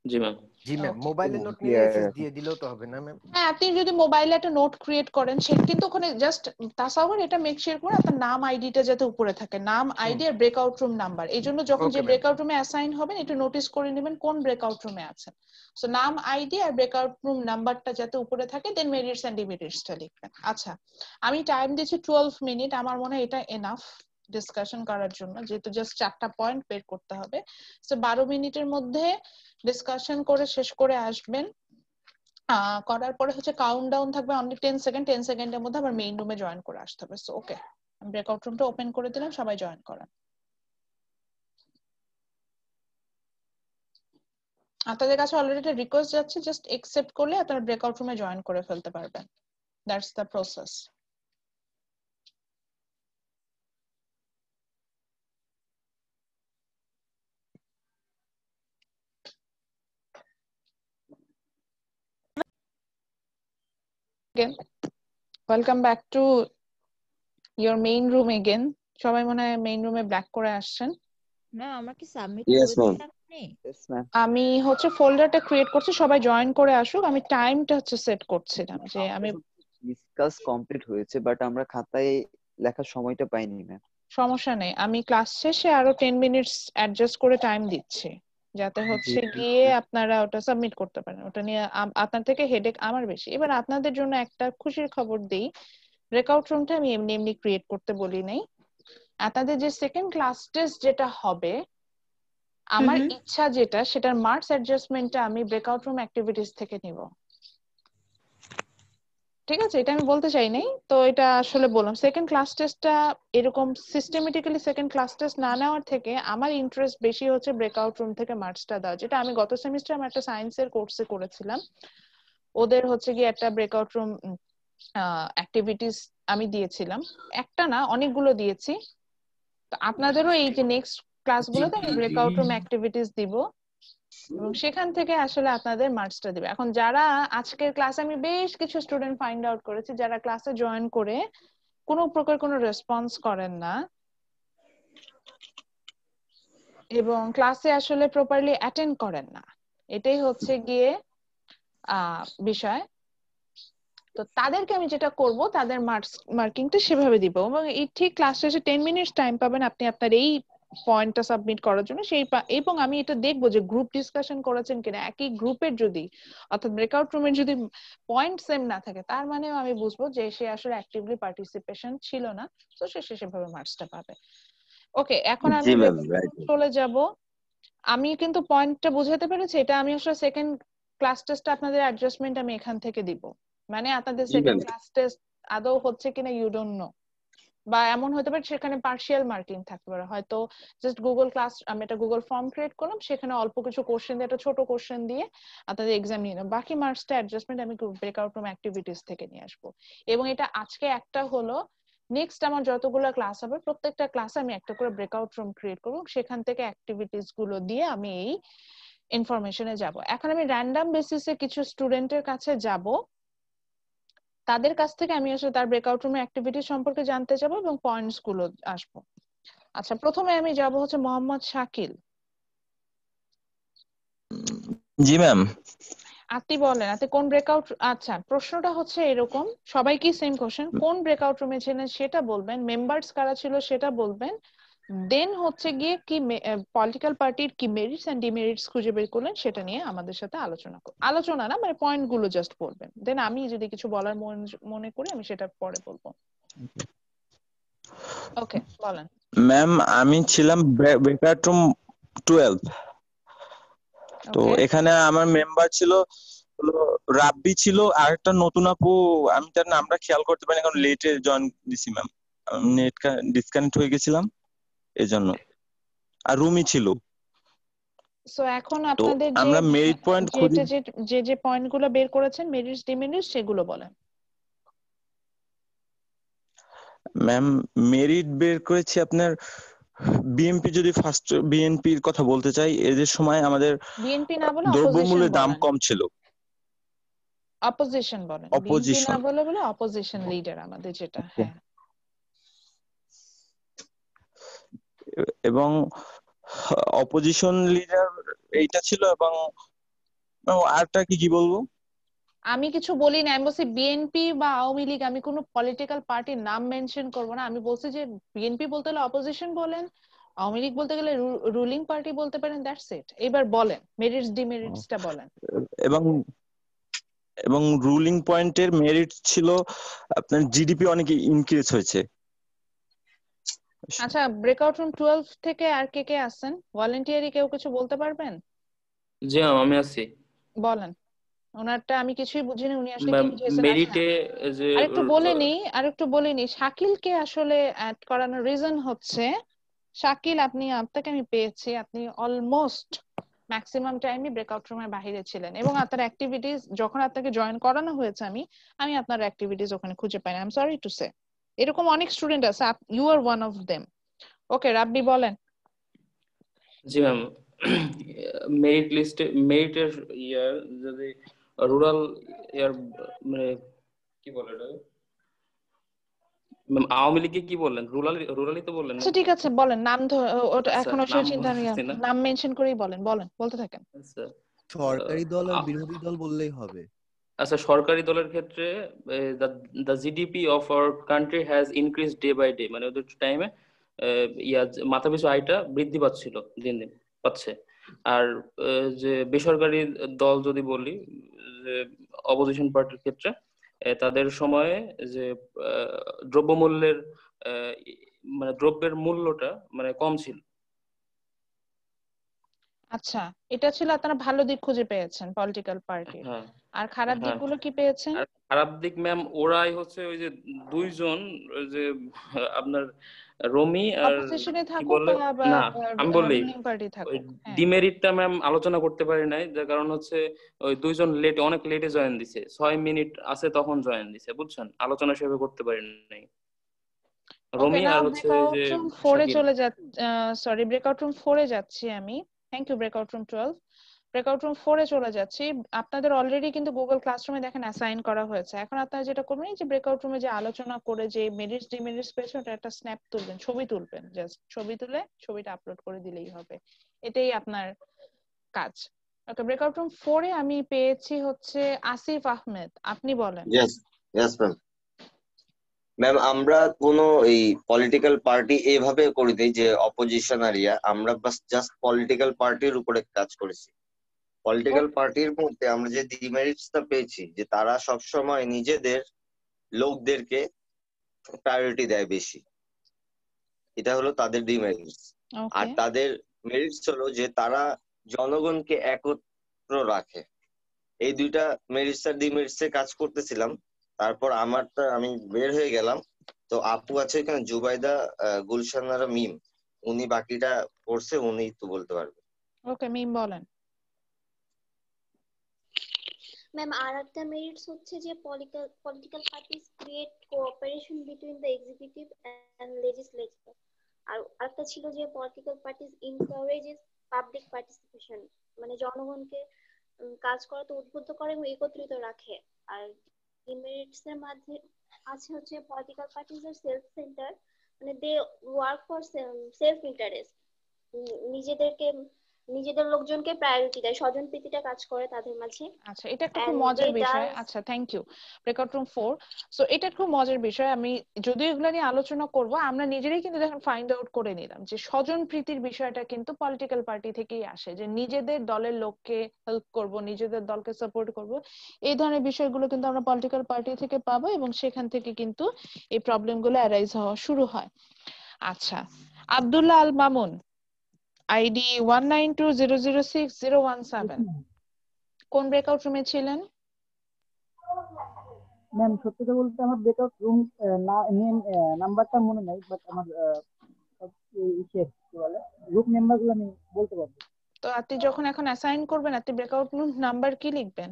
জি ম্যাম। জি ম্যাম, Okay. মোবাইলে নোট নিয়ে এসএস দিয়ে দিলেও তো হবে না ম্যাম? হ্যাঁ আপনি যদি মোবাইলে একটা নোট ক্রিয়েট করেন সে কিন্তু ওখানে জাস্ট তাসাউর এটা মেক শিওর করে আপনার নাম আইডিটা যাতে উপরে থাকে, নাম আইডি আর ব্রেকআউট রুম নাম্বার। এই জন্য যখন যে Okay, ma'am. ব্রেকআউট রুমে অ্যাসাইন হবেন একটু নোটিস করে নেবেন কোন ব্রেকআউট রুমে আছেন। সো নাম আইডি আর ব্রেকআউট রুম নাম্বারটা যাতে উপরে থাকে, দেন মেরিটস এন্ড ডিমেরিটসটা লিখবেন। আচ্ছা আমি টাইম দিচ্ছি 12 মিনিট, আমার মনে হয় এটা এনাফ ডিসকাশন করার জন্য, যেহেতু জাস্ট 4টা পয়েন্ট বের করতে হবে। সো 12 মিনিটের মধ্যে ডিসকাশন করে শেষ করে আসবেন। করার পরে হচ্ছে কাউন্টডাউন থাকবে অনলি 10 সেকেন্ড, 10 সেকেন্ডের মধ্যে আবার মেইন রুমে জয়েন করে আসতে হবে। সো ওকে ব্রেকআউট রুমটা ওপেন করে দিলাম, সবাই জয়েন করেন। আপনাদের কাছে অলরেডি একটা রিকোয়েস্ট যাচ্ছে, জাস্ট একসেপ্ট করলে আপনারা ব্রেকআউট রুমে জয়েন করে ফেলতে পারবেন। That's the process. Welcome back to your main room again. সবাই মনে হয় মেইন রুমে ব্যাক করে আসছেন। ম্যাম আমরা কি সাবমিট Yes, ma'am. করেছি আপনি? Yes, ma'am. আমি হচ্ছে ফোল্ডারটা ক্রিয়েট করছি, সবাই জয়েন করে আসুক। আমি টাইমটা হচ্ছে সেট করছিলাম যে আমি ডিসকাস কমপ্লিট হয়েছে বাট আমরা খাতায় লেখার সময়টা পাইনি ম্যাম। সমস্যা নেই, আমি ক্লাস শেষে আরো 10 মিনিটস অ্যাডজাস্ট করে টাইম দিচ্ছি, যাতে হচ্ছে গিয়ে আপনারা ওটা সাবমিট করতে পারেন। ওটা নিয়ে আপনার থেকে হেডেক আমার বেশি। এবার আপনাদের জন্য একটা খুশির খবর দেই, ব্রেকআউট রুমটা আমি এমনি এমনি ক্রিয়েট করতে বলি নাই। আপনাদের যে সেকেন্ড ক্লাস টেস্ট যেটা হবে, আমার ইচ্ছা যেটা, সেটার মার্কস অ্যাডজাস্টমেন্টটা আমি ব্রেকআউট রুম অ্যাক্টিভিটিস থেকে নিব। ঠিক আছে, এটা আমি বলতে চাই নাই, তো এটা আসলে বললাম। সেকেন্ড ক্লাস টেস্টটা এরকম সিস্টেমেটিক্যালি সেকেন্ড ক্লাস টেস্ট না নেওয়ার থেকে আমার ইন্টারেস্ট বেশি হচ্ছে ব্রেকআউট রুম থেকে মার্কসটা দেওয়া, যেটা আমি গত সেমিস্টার আমার একটা সায়েন্সের কোর্সে করেছিলাম। ওদের হচ্ছে গিয়ে একটা ব্রেকআউট রুম অ্যাক্টিভিটিস আমি দিয়েছিলাম, একটা না অনেকগুলো দিয়েছি। তো আপনাদেরও এই যে নেক্সট ক্লাসগুলোতে আমি ব্রেকআউট রুম অ্যাক্টিভিটিস দিব, এবং সেখান থেকে আসলে আপনাদের মার্কসটা দিবে। এখন যারা আজকের ক্লাসে, আমি বেশ কিছু স্টুডেন্ট ফাইন্ড আউট করেছি যারা ক্লাসে জয়েন করে কোনো প্রকার কোনো রেসপন্স করেন না এবং ক্লাসে আসলে প্রপারলি অ্যাটেন্ড করেন না, এটাই হচ্ছে গিয়ে বিষয়। তো তাদেরকে আমি যেটা করব, তাদের মার্কিংটা সেভাবে দিব, এবং এই ঠিক ক্লাস শেষে 10 মিনিটস টাইম পাবেন আপনি আপনার এই পয়েন্টটা সাবমিট করার জন্য। এবং আমি এটা দেখবো যে গ্রুপ ডিসকাশন করেছেন কিনা। একই গ্রুপের যদি, অর্থাৎ ব্রেকআউট রুমের যদি পয়েন্ট সেম না থাকে, তার মানে আমি বুঝবো যে সে আসলে অ্যাক্টিভলি পার্টিসিপেশন ছিল না, তো সে সেভাবে মার্কসটা পাবে। ওকে, এখন আমি জি ম্যাম, রাইট। চলে যাব। আমি কিন্তু পয়েন্টটা বুঝাতে পেরেছি, এটা আমি আসলে সেকেন্ড ক্লাস টেস্টটা আপনাদের অ্যাডজাস্টমেন্ট আমি এখান থেকে দিব। মানে আপনাদের জি সেকেন্ড ম্যাম। ক্লাস টেস্ট আদৌ হচ্ছে কিনা ইউ ডোন্ট নো, বা এমন হতে পারে সেখানে পার্শিয়াল মার্কিং থাকতে পারে। হয়তো জাস্ট গুগল ক্লাস, আমি একটা গুগল ফর্ম ক্রিয়েট করলাম, সেখানে অল্প কিছু কোশ্চেন দিয়ে, একটা ছোট কোশ্চেন দিয়ে আপনাদের এক্সাম নিয়ে নেব। বাকি মার্কসটা অ্যাডজাস্টমেন্ট আমি ব্রেকআউট রুম অ্যাক্টিভিটিস থেকে নিয়ে আসবো। এবং এটা আজকে একটা হলো, নেক্সট আমার যতগুলো ক্লাস হবে প্রত্যেকটা ক্লাসে আমি একটা করে ব্রেকআউট রুম ক্রিয়েট করব, সেখান থেকে অ্যাক্টিভিটিস গুলো দিয়ে আমি এই ইনফরমেশনে যাব। এখন আমি র্যান্ডম বেসিসে কিছু স্টুডেন্টের কাছে যাব, তাদের কাছ থেকে আমি আসলে তার ব্রেকআউট রুমের অ্যাক্টিভিটি সম্পর্কে জানতে যাব এবং পয়েন্টস গুলো আসবো। আচ্ছা, প্রথমে আমি যাব হচ্ছে মোহাম্মদ শাকিল। জি ম্যাম। আপনি বলেন, আপনি কোন ব্রেকআউট, আচ্ছা প্রশ্নটা হচ্ছে এরকম, সবাই কি সেম কোশ্চেন, কোন ব্রেকআউট রুমে ছিলেন সেটা বলবেন, মেম্বার্স কারা ছিল সেটা বলবেন, দেন হচ্ছে গিয়ে কি পলিটিক্যাল পার্টির কি মেরিটস এন্ড ডিমেরিটস খুঁজে বের করলেন সেটা নিয়ে আমাদের সাথে আলোচনা না মানে পয়েন্ট গুলো জাস্ট বলবেন। দেন আমি যদি কিছু বলার মনে করি আমি সেটা পরে বলবো। ওকে, বলেন। ম্যাম আমি ছিলাম ব্রেকআউট রুম 12। তো ওকে, এখানে আমার মেম্বার ছিল হলো রাব্বি ছিল, আর একটা নতুন আপু, আমি তার নামটা খেয়াল করতে পারিনি কারণ লেটে জয়েন দিছি ম্যাম, নেট ডিসকানেক্ট হয়ে গেছিলাম এজন্য। আর রুমি ছিল। সো এখন তো আপনাদের যে আমরা মেরিট পয়েন্ট খুঁজি। যে পয়েন্ট গুলো বের করেছেন মেরিটস ডিমেরিটস সেগুলো বলেন। ম্যাম মেরিট বের করেছি আপনার বিএনপি, যদি ফার্স্ট বিএনপির কথা বলতে চাই, এদের সময় আমাদের বিএনপি না বলে অপোজিশন দ্রব্যমূল্যের দাম বলেন, কম ছিল। অপোজিশন বলেন, বিএনপি না অপোজিশন। বলে অপোজিশন লিডার আমাদের যেটা। হ্যাঁ, এবং অপোজিশন লিডার এইটা ছিল। এবং আরটা কি বলবো, আমি কিছু বলি না, আমি বলছি বিএনপি বা আওয়ামী লীগ, আমি কোনো পলিটিক্যাল পার্টির নাম মেনশন করব না। আমি বলছি যে বিএনপি বলতে হলে অপোজিশন বলেন, আওয়ামী লীগ বলতে গেলে রুলিং পার্টি বলতে পারেন, দ্যাটস ইট। এবার বলেন মেরিটস ডিমেরিটসটা বলেন। এবং এবং রুলিং পয়েন্টের মেরিট ছিল আপনার জিডিপি অনেক ইনক্রিজ হয়েছে। আচ্ছা, ব্রেকআউট রুম 12 থেকে আর কে কে আছেন? ভলান্টিয়ারি কেউ কিছু বলতে পারবেন? জি ম্যাম, আমি আছি। বলেন। ওনারটা আমি কিছুই বুঝিনি, উনি আসলে কি ম্যাম বুঝিয়েছেন। আচ্ছা মেরিটে যে আরেকটু বলে নি শাকিলকে আসলে অ্যাড করানোর রিজন হচ্ছে, শাকিল আপনাকে আমি পেয়েছি, আপনি অলমোস্ট ম্যাক্সিমাম টাইমই ব্রেকআউট রুমের বাইরে ছিলেন, এবং আপনার অ্যাক্টিভিটিস যখন আপনাকে জয়েন করানো হয়েছে আমি আপনার অ্যাক্টিভিটিস ওখানে খুঁজে পাইনি। I am sorry to say, এরকম অনেক স্টুডেন্ট আছে, you are one of them. Okay Rabbi বলেন। জি ম্যাম, মেরিট লিস্টে মেরিটের ইয়ার যদি রুরাল ইয়ার মানে কি বলে এটা ম্যাম, আওয়ামী লীগে কি বললেন? রুরালই তো বললেন আচ্ছা নাকি? ঠিক আছে বলেন, ওটা আচ্ছা, এখন ওসব নাম চিন্তা নেই, বলতেছি না। নাম মেনশন করেই বলেন, বলতে থাকেন। আচ্ছা সরকারি দল আর আহ, বিরোধী দল বললেই হবে। আচ্ছা, সরকারি দলের ক্ষেত্রে the GDP of our country has increase day by day, মানে ওদের টাইমে মাথাপিছু আয়টা বৃদ্ধি পাচ্ছিল, দিন দিন পাচ্ছে। আর যে বেসরকারি দল যদি বলি, যে অপোজিশন পার্টির ক্ষেত্রে তাদের সময়ে যে দ্রব্যমূল্যের আহ, মানে দ্রব্যের মূল্যটা মানে কম ছিল। আচ্ছা, এটা ছিল আপনারা ভালো দিক খুঁজে পেয়েছেন পলিটিক্যাল পার্টির, হ্যাঁ আর খারাপ হ্যাঁ। দিকগুলো কি পেয়েছেন? আর খারাপ দিক ম্যাম, ওরাই হচ্ছে ওই যে দুইজন, ওই যে আপনার রমি আর অপোজিশনে কি থাকুক বলে, বা না আমি বললি রুলিং পার্টি ওই থাকুক, হ্যাঁ ডিমেরিটটা ম্যাম আলোচনা করতে পারি নাই, যার কারণ হচ্ছে ওই দুইজন অনেক লেটে জয়েন দিছে, 6 মিনিট আছে তখন জয়েন দিছে, বুঝছেন, আলোচনা সেভাবে করতে পারি নাই। ওকে রমি না, আর হচ্ছে ওই যে শাকিল। ব্রেকআউট রুম 4-এ যাচ্ছি আমি। Thank you breakout room 12। Breakout room 4-এ চলে যাচ্ছি। আপনাদের অলরেডি কিন্তু গুগল ক্লাসরুমে দেখেন অ্যাসাইন করা হয়েছে। এখন আপনারা যেটা করবেন, এই যে ব্রেকআউট রুমে যে আলোচনা করে যে মেরিটস ডিমেরিটস পেয়েছেন, ওটা একটা স্ন্যাপ তুলবেন, ছবি তুলবেন, জাস্ট ছবি তুলে ছবিটা আপলোড করে দিলেই হবে, এটাই আপনার কাজ। ওকে, ব্রেকআউট রুম 4-এ আমি পেয়েছি হচ্ছে আসিফ আহমেদ, আপনি বলেন। Yes, yes ma'am. ম্যাম, আমরা কোনো এই পলিটিক্যাল পার্টি এভাবে করি দেই যে অপোজিশনারিয়া, আমরা বাস জাস্ট পলিটিক্যাল পার্টির উপরে কাজ করেছি। পলিটিক্যাল পার্টির মধ্যে আমরা যে ডিমেরিটসটা পেয়েছি, যে তারা সবসময় নিজেদের লোকদেরকে প্রায়োরিটি দেয় বেশি, এটা হলো তাদের ডিমেরিটস। আর ওকে, তাদের মেরিটস হলো যে তারা জনগণকে একত্র রাখে। এই দুইটা মেরিটস আর ডিমেরিটস এ কাজ করতেছিলাম। তারপর আমি বের হয়ে গেলাম, তো আপু আছে এখানে, জুবাইদা, গুলশান আর মিম, উনি বাকিটা পড়ছে, উনি তো বলতে পারবে। ওকে মিম বলেন। ম্যাম, আর একটা মেরিটস হচ্ছে যে political parties create cooperation between the executive and legislature. আর আরেকটা ছিল যে political parties encourages public participation, মানে জনগণকে কাজ করাতে উদ্বুদ্ধ করে এবং একত্রিত রাখে। আর ডিমেরিটস এর মধ্যে আছে হচ্ছে political parties are self center, মানে they work for self interest, নিজেদের লোকজনকে প্রায়োরিটি দেয়, স্বজন প্রীতিটা কাজ করে তাদের মাঝে। আচ্ছা, এটা একটা খুব and মজার they বিষয়। does আচ্ছা thank you breakout room 4। So এটা খুব মজার বিষয়, আমি যদিও এগুলো নিয়ে আলোচনা করব, আমরা নিজেরাই কিন্তু দেখেন ফাইন্ড আউট করে নিলাম যে স্বজন প্রীতির বিষয়টা কিন্তু পলিটিক্যাল পার্টি থেকেই আসে, যে নিজেদের দলের লোককে হেল্প করব, নিজেদের দলকে সাপোর্ট করব, এই ধরনের বিষয়গুলো কিন্তু আমরা পলিটিক্যাল পার্টি থেকে পাবো, এবং সেখান থেকে কিন্তু এই প্রবলেমগুলো অ্যারাইজ হওয়া শুরু হয়। আচ্ছা, আব্দুল্লাহ আল মামুন, আইডি 192006017, কোন ব্রেকআউট রুমে ছিলেন? ম্যাম, সত্যি কথা বলতে আমার ব্রেকআউট রুম নাম্বারটা মনে নাই, বাট আমার কি বলে গ্রুপ নাম্বার গুলো আমি বলতে পারবো। তো আপনি যখন এখন অ্যাসাইন করবেন, আপনি ব্রেকআউট রুম নাম্বার কি লিখবেন?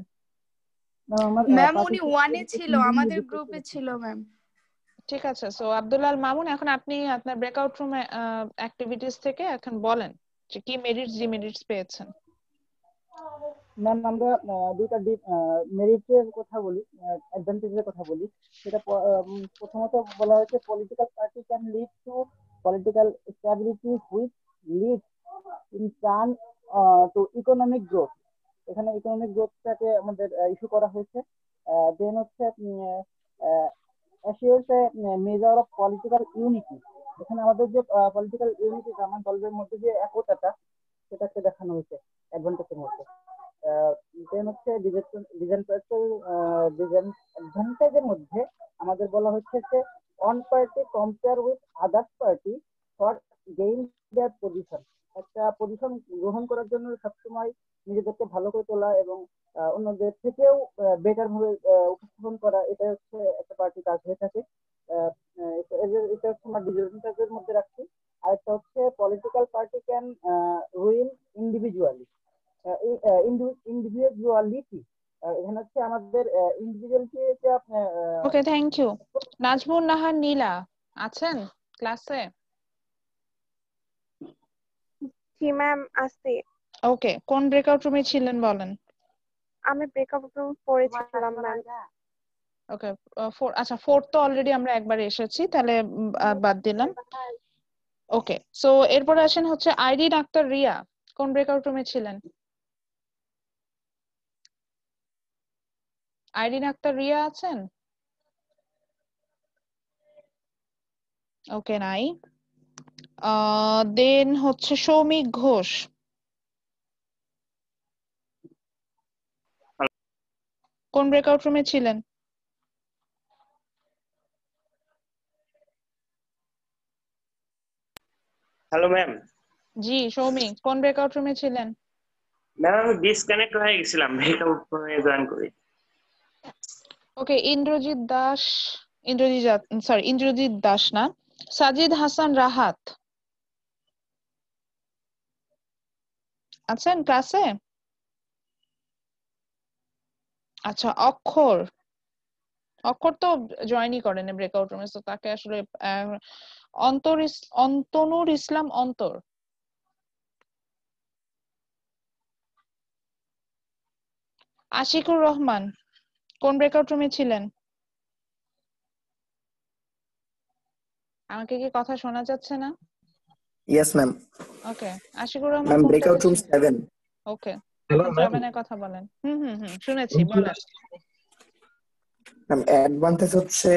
আমার ম্যাম উনি 1-এ ছিল, আমাদের গ্রুপে ছিল ম্যাম। ঠিক আছে, সো আব্দুল্লাহ আল মামুন, এখন আপনি আপনার ব্রেকআউট রুম অ্যাক্টিভিটিস থেকে এখন বলেন যে কি মেরিটস ডিমেরিটস পেয়েছেন। ম্যাম, আমরা দুইটা মেরিটের কথা বলি, অ্যাডভান্টেজের কথা বলি। সেটা প্রথমত বলা হয়েছে political party can lead to political stability which lead in turn to economic growth. এখানে ইকোনমিক গ্রোথটাকে আমাদের ইস্যু করা হয়েছে। দেন হচ্ছে assures a measure of political unity। এখানে আমাদের যে পলিটিক্যাল ইউনিটি, আমার দলের মধ্যে যে একতাটা, সেটাকে দেখানো হয়েছে অ্যাডভান্টেজের মধ্যে। দেন হচ্ছে ডিসঅ্যাডভান্টেজের মধ্যে আমাদের বলা হচ্ছে যে one party compare with others party for gain there position. একটা পজিশন গ্রহণ করার জন্য সবসময় নিজেদেরকে ভালো করে তোলা এবং অন্যদের থেকেও বেটার ভাবে উপস্থাপন করা, এটা হচ্ছে একটা পার্টি কাজ হয়ে থাকে। এটা হচ্ছে আমরা ডিসঅ্যাডভান্টেজের মধ্যে রাখছি। আরেকটা হচ্ছে political party can ruin individually individuality. এখানে হচ্ছে আমাদের individuality okay, thank you. Nazmun Nahar Nila আছেন ক্লাসে? জি ম্যাম আছি। ওকে, কোন ব্রেকআউট রুমে ছিলেন বলেন? আমি ব্রেকআপ রুম পড়েছিলাম ম্যাম। ওকে, আচ্ছা 4 তো অলরেডি আমরা একবার এসেছি, তাহলে বাদ দিলাম। ওকে, সো এরপরে আসেন হচ্ছে আইরিন আক্তার রিয়া, কোন ব্রেকআউট রুমে ছিলেন? আইরিন আক্তার রিয়া আছেন? ওকে, নাই। দেন হচ্ছে সৌমিক ঘোষ, কোন ব্রেকআউট রুমে ছিলেন? Hello ma'am. জি সৌমিক, কোন ব্রেকআউট রুমে ছিলেন? ম্যাম আমি ডিসকানেক্ট হয়ে গেছিলাম, ব্রেকআউট রুমে জয়েন করি। ওকে, ইন্দ্রজিৎ দাস না, সাজিদ হাসান রাহাত আছেন ক্লাসে? আচ্ছা, অক্ষর তো জয়েনই করেন ব্রেকআউট রুমে, তো তাকে আসলে অন্তনুর ইসলাম অন্তর, আশিকুর রহমান, কোন ব্রেকআউট রুমে ছিলেন? আমাকে কি কথা শোনা যাচ্ছে না? Yes ma'am. Okay, Ashikur Rahman ma'am কোন ব্রেকআউট রুম ক্লাসে ছিলেন? 7। ওকে, হ্যালো এখন ম্যাম। 7 এর কথা বলেন। শুনেছি, বলেন। ম্যাম অ্যাডভান্টেজ হচ্ছে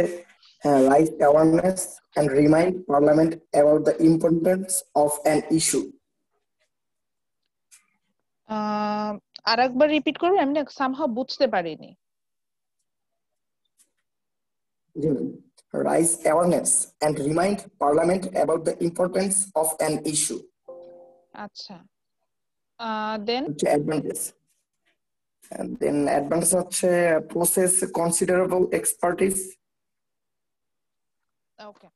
raise awareness and remind parliament about the importance of an issue. আরেকবার রিপিট করবেন, আমি সামহাউ বুঝতে পারিনি। জি ma'am, raise awareness and remind parliament about the importance of an issue. আচ্ছা, দেন অ্যাডভান্টেজ অ্যাডভান্টেজ হচ্ছে process considerable expertise. Okay,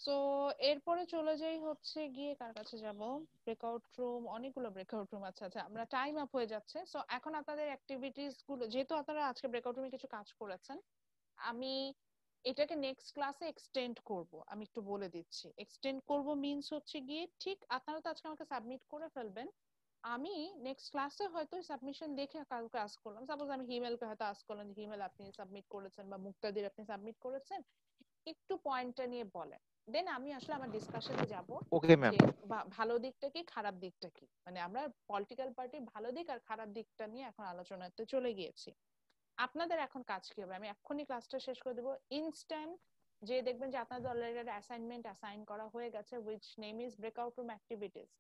so এরপরে চলে যাই হচ্ছে গিয়ে কার কাছে যাব? ব্রেকআউট রুম, অনেকগুলো ব্রেকআউট রুম আছে। আচ্ছা, আমরা টাইম আপ হয়ে যাচ্ছে, সো এখন আপনাদের অ্যাক্টিভিটিস গুলো, যেহেতু আপনারা আজকে ব্রেকআউট রুমে কিছু কাজ করেছেন, আমি এটাকে নেক্সট ক্লাসে এক্সটেন্ড করব। আমি একটু বলে দিচ্ছি, এক্সটেন্ড করব মিন্স হচ্ছে গিয়ে, ঠিক আপনারা তো আজকে আমাকে সাবমিট করে ফেলবেন, আমি নেক্সট ক্লাসে হয়তো সাবমিশন দেখে কাউকে আস্ক করলাম, সাপোজ আমি হিমেলকে হয়তো আস্ক করলাম যে হিমেল আপনি সাবমিট করেছেন বা মুক্তাদির আপনি সাবমিট করেছেন, একটু পয়েন্টটা নিয়ে বলেন, দেন আমি আসলে আমার ডিসকাশনে যাব। Okay ma'am. যে ভালো দিকটা কি, খারাপ দিকটা কি, মানে আমরা পলিটিক্যাল পার্টির ভালো দিক আর খারাপ দিকটা নিয়ে এখন আলোচনাতে চলে গিয়েছি। আপনাদের এখন কাজ কি হবে, আমি এক্ষুনি ক্লাসটা শেষ করে দেবো ইনস্ট্যান্ট। যে দেখবেন যে আপনাদের অলরেডি একটা অ্যাসাইনমেন্ট অ্যাসাইন করা হয়ে গেছে, which name is breakout room activities।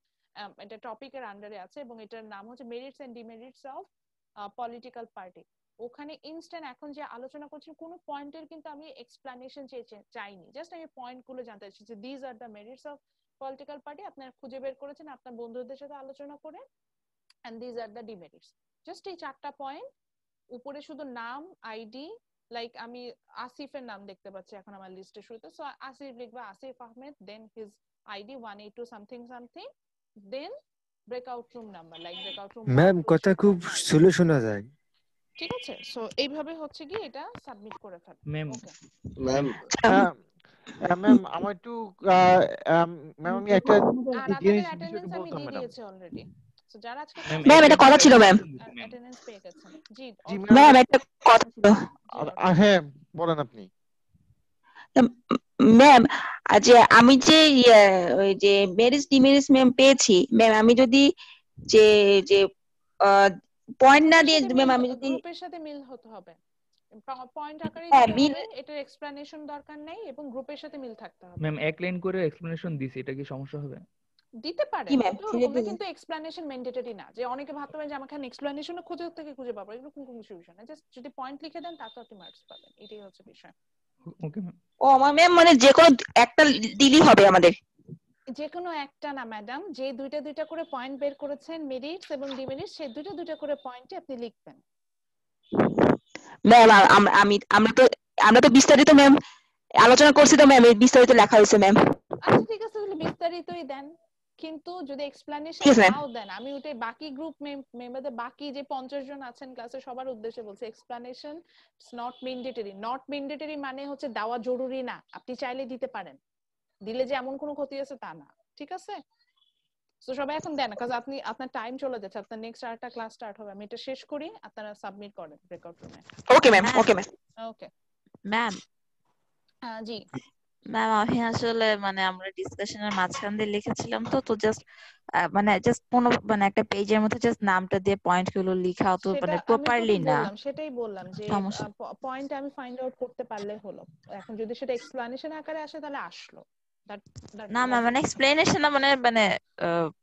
এটা টপিকের আন্ডারে আছে এবং এটার নাম হচ্ছে merits and demerits of political party. ওখানে ইনস্ট্যান্ট এখন যে আলোচনা করছি, কোনো পয়েন্টের কিন্তু আমি এক্সপ্লানেশন চাইনি, জাস্ট আমি পয়েন্ট গুলো জানতে চাইছি যে this are the merits of political party, আপনারা খুঁজে বের করেছেন আপনার বন্ধুদের সাথে আলোচনা করে, and this are the demerits. Just এই 4টা পয়েন্ট, উপরে শুধু নাম, আইডি, লাইক আমি আসিফের নাম দেখতে পাচ্ছি এখন আমার লিস্টের শুরুতে, সো আসিফ লিখবা Asif Ahmed, then his ID 182 something something, then breakout room number, like breakout room ma'am কথা খুব স্লো শোনা যায়। ঠিক আছে, সো এইভাবে হচ্ছে কি এটা সাবমিট করে ফেল। ম্যাম ম্যাম ম্যাম আমার একটু ম্যাম আমি একটা আর আপনাদের জিনিস অ্যাটেন্ডেন্স আমি বলতাম দিয়ে ম্যাডাম। দিয়েছি অলরেডি, সো যারা আজকে ম্যাম এটা কথা ছিল ম্যাম। অ্যাটেন্ডেন্স পেয়ে গেছেন। জি জি ম্যাম একটা কথা ছিল। হ্যাঁ বলেন আপনি। ম্যাম যে আমি যে ওই যে মেরিটস ডিমেরিটস ম্যাম পেয়েছি ম্যাম, আমি যদি যে যে পয়েন্ট না দিয়ে ম্যাম, আমি যদি গ্রুপের সাথে মিল হতে হবে, পয়েন্ট আকারে হ্যাঁ দিতে মিল, হবে, এটার এক্সপ্লানেশন দরকার নেই এবং গ্রুপের সাথে মিল থাকতে হবে। ম্যাম এক লাইন করে এক্সপ্লেনেশন দিছি, এটা কি সমস্যা হবে? দিতে পারে, কি ম্যাম ওরকম না, কিন্তু এক্সপ্লানেশন ম্যান্ডেটরি না, যে অনেকে ভাবতে পারে যে আমাকে এক্সপ্লানেশন খুঁজে পাবো, এরকম কোনো বিষয় না, জাস্ট যদি পয়েন্ট লিখে দেন তাতে আপনি মার্কস পাবেন, এটাই হচ্ছে বিষয়। Okay ma'am. ও আমার ম্যাম মানে যে কোনো একটা দিলেই হবে আমাদের? যে কোনো একটা না ম্যাডাম, যে দুইটা করে পয়েন্ট বের করেছেন মেরিটস এবং ডিমেরিটস, সেই দুইটা করে পয়েন্টে আপনি লিখবেন। ম্যাম আমরা তো বিস্তারিত ম্যাম আলোচনা করছি তো ম্যাম, বিস্তারিত লেখা হয়েছে ম্যাম। আচ্ছা ঠিক আছে, তাহলে বিস্তারিতই দেন, কিন্তু যদি এক্সপ্লানেশন ঠিক আছে ম্যাম। নাও দেন, আমি ওটাই বাকি গ্রুপ মেম্বারদের, বাকি যে 50 জন আছেন ক্লাসে সবার উদ্দেশ্যে বলছি, explanation it's not mandatory. Not mandatory মানে হচ্ছে দেওয়া জরুরি না, আপনি চাইলে দিতে পারেন, দিলে যে এমন কোনো ক্ষতি আছে তা না, ঠিক আছে? তো সবাই এখন দেন, কাজ আপনি আপনার টাইম চলে যাচ্ছে, আপনার নেক্সট আরেকটা ক্লাস স্টার্ট হবে, আমি এটা শেষ করি, আপনারা সাবমিট করেন ব্রেকআউট রুমে। Okay ma'am, okay ma'am. Okay ma'am. জি ম্যাম, আমি আসলে মানে আমরা ডিসকাশনের মাঝখান দিয়ে লিখেছিলাম তো জাস্ট মানে মানে একটা পেজের মধ্যে জাস্ট নামটা দিয়ে পয়েন্ট গুলো লেখা তো সেটা মানে আমি প্রপারলি তোকে না। বললাম, সেটাই বললাম যে সমস্যা পয়েন্ট আমি ফাইন্ড আউট করতে পারলে হলো। এখন যদি সেটা এক্সপ্লানেশন আকারে আসে তাহলে আসলো। না ম্যাম, মানে এক্সপ্লেনেশন না, মানে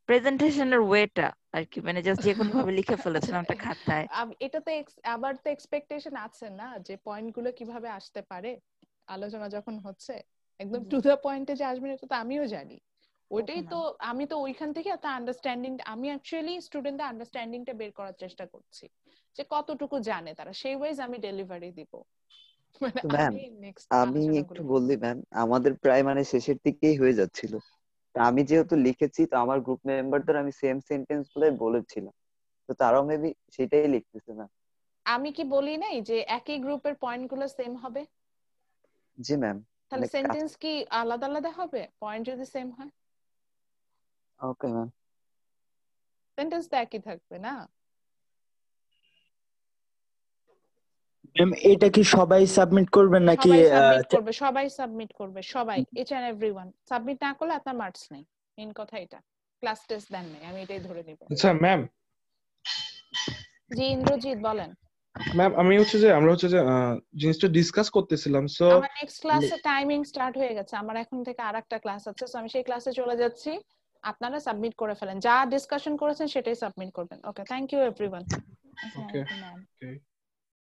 প্রেজেন্টেশনের ওয়েটা আর কি, মানে জাস্ট যে কোনো ভাবে লিখে ফেলেছিলাম একটা খাতায়। এটা তো আবার তো এক্সপেকটেশন আছে না যে পয়েন্ট গুলো কিভাবে আসতে পারে, আলোচনা যখন হচ্ছে একদম টু দ্য পয়েন্টে যে আসবে এটা তো আমিও জানি। ওইটাই তো আমি তো ওইখান থেকে একটা আন্ডারস্ট্যান্ডিং, আমি অ্যাকচুয়ালি স্টুডেন্টদের আন্ডারস্ট্যান্ডিংটা বের করার চেষ্টা করছি যে কতটুকু জানে তারা, সেই ওয়াইজ আমি ডেলিভারি দিব। মানে ম্যাম আমি নেক্সট আমি একটু আলোচনাগুলো বললি ম্যাম, আমাদের প্রায় মানে শেষের দিকেই হয়ে যাচ্ছিল, তা আমি যেহেতু লিখেছি তো আমার গ্রুপ মেম্বারদের আমি সেম সেন্টেন্স গুলোই বলেছিলাম, তো তারাও মেবি সেটাই লিখতেছে না। আমি কি বলি নাই যে একই গ্রুপের পয়েন্ট গুলো সেম হবে? জি ম্যাম। তাহলে সেন্টেন্স কি আলাদা আলাদা হবে পয়েন্ট যদি সেম হয়? Okay ma'am. সেন্টেন্স তো একই থাকবে না? ম্যাম এটা কি সবাই সাবমিট করবেন নাকি? সবাই সাবমিট করবে, সবাই সাবমিট করবে, সবাই, ইচ এন্ড এভরিওয়ান। সাবমিট না করলে আপনার মার্কস নেই, মেইন কথা এটা। ক্লাস টেস্ট দেন নাই, আমি এটাই ধরে নিব। আচ্ছা ম্যাম। জি ইন্দ্রজিৎ বলেন। ম্যাম আমি আমরা জিনিসটা ডিসকাস করতেছিলাম, সো আমার নেক্সট ক্লাসে টাইমিং স্টার্ট হয়ে গেছে, আমার এখন থেকে আরেকটা ক্লাস আছে, সো আমি সেই ক্লাসে চলে যাচ্ছি। আপনারা সাবমিট করে ফেলেন, যা ডিসকাশন করেছেন সেটাই সাবমিট করবেন। ওকে, থ্যাংক ইউ এভরিওয়ান। ওকে।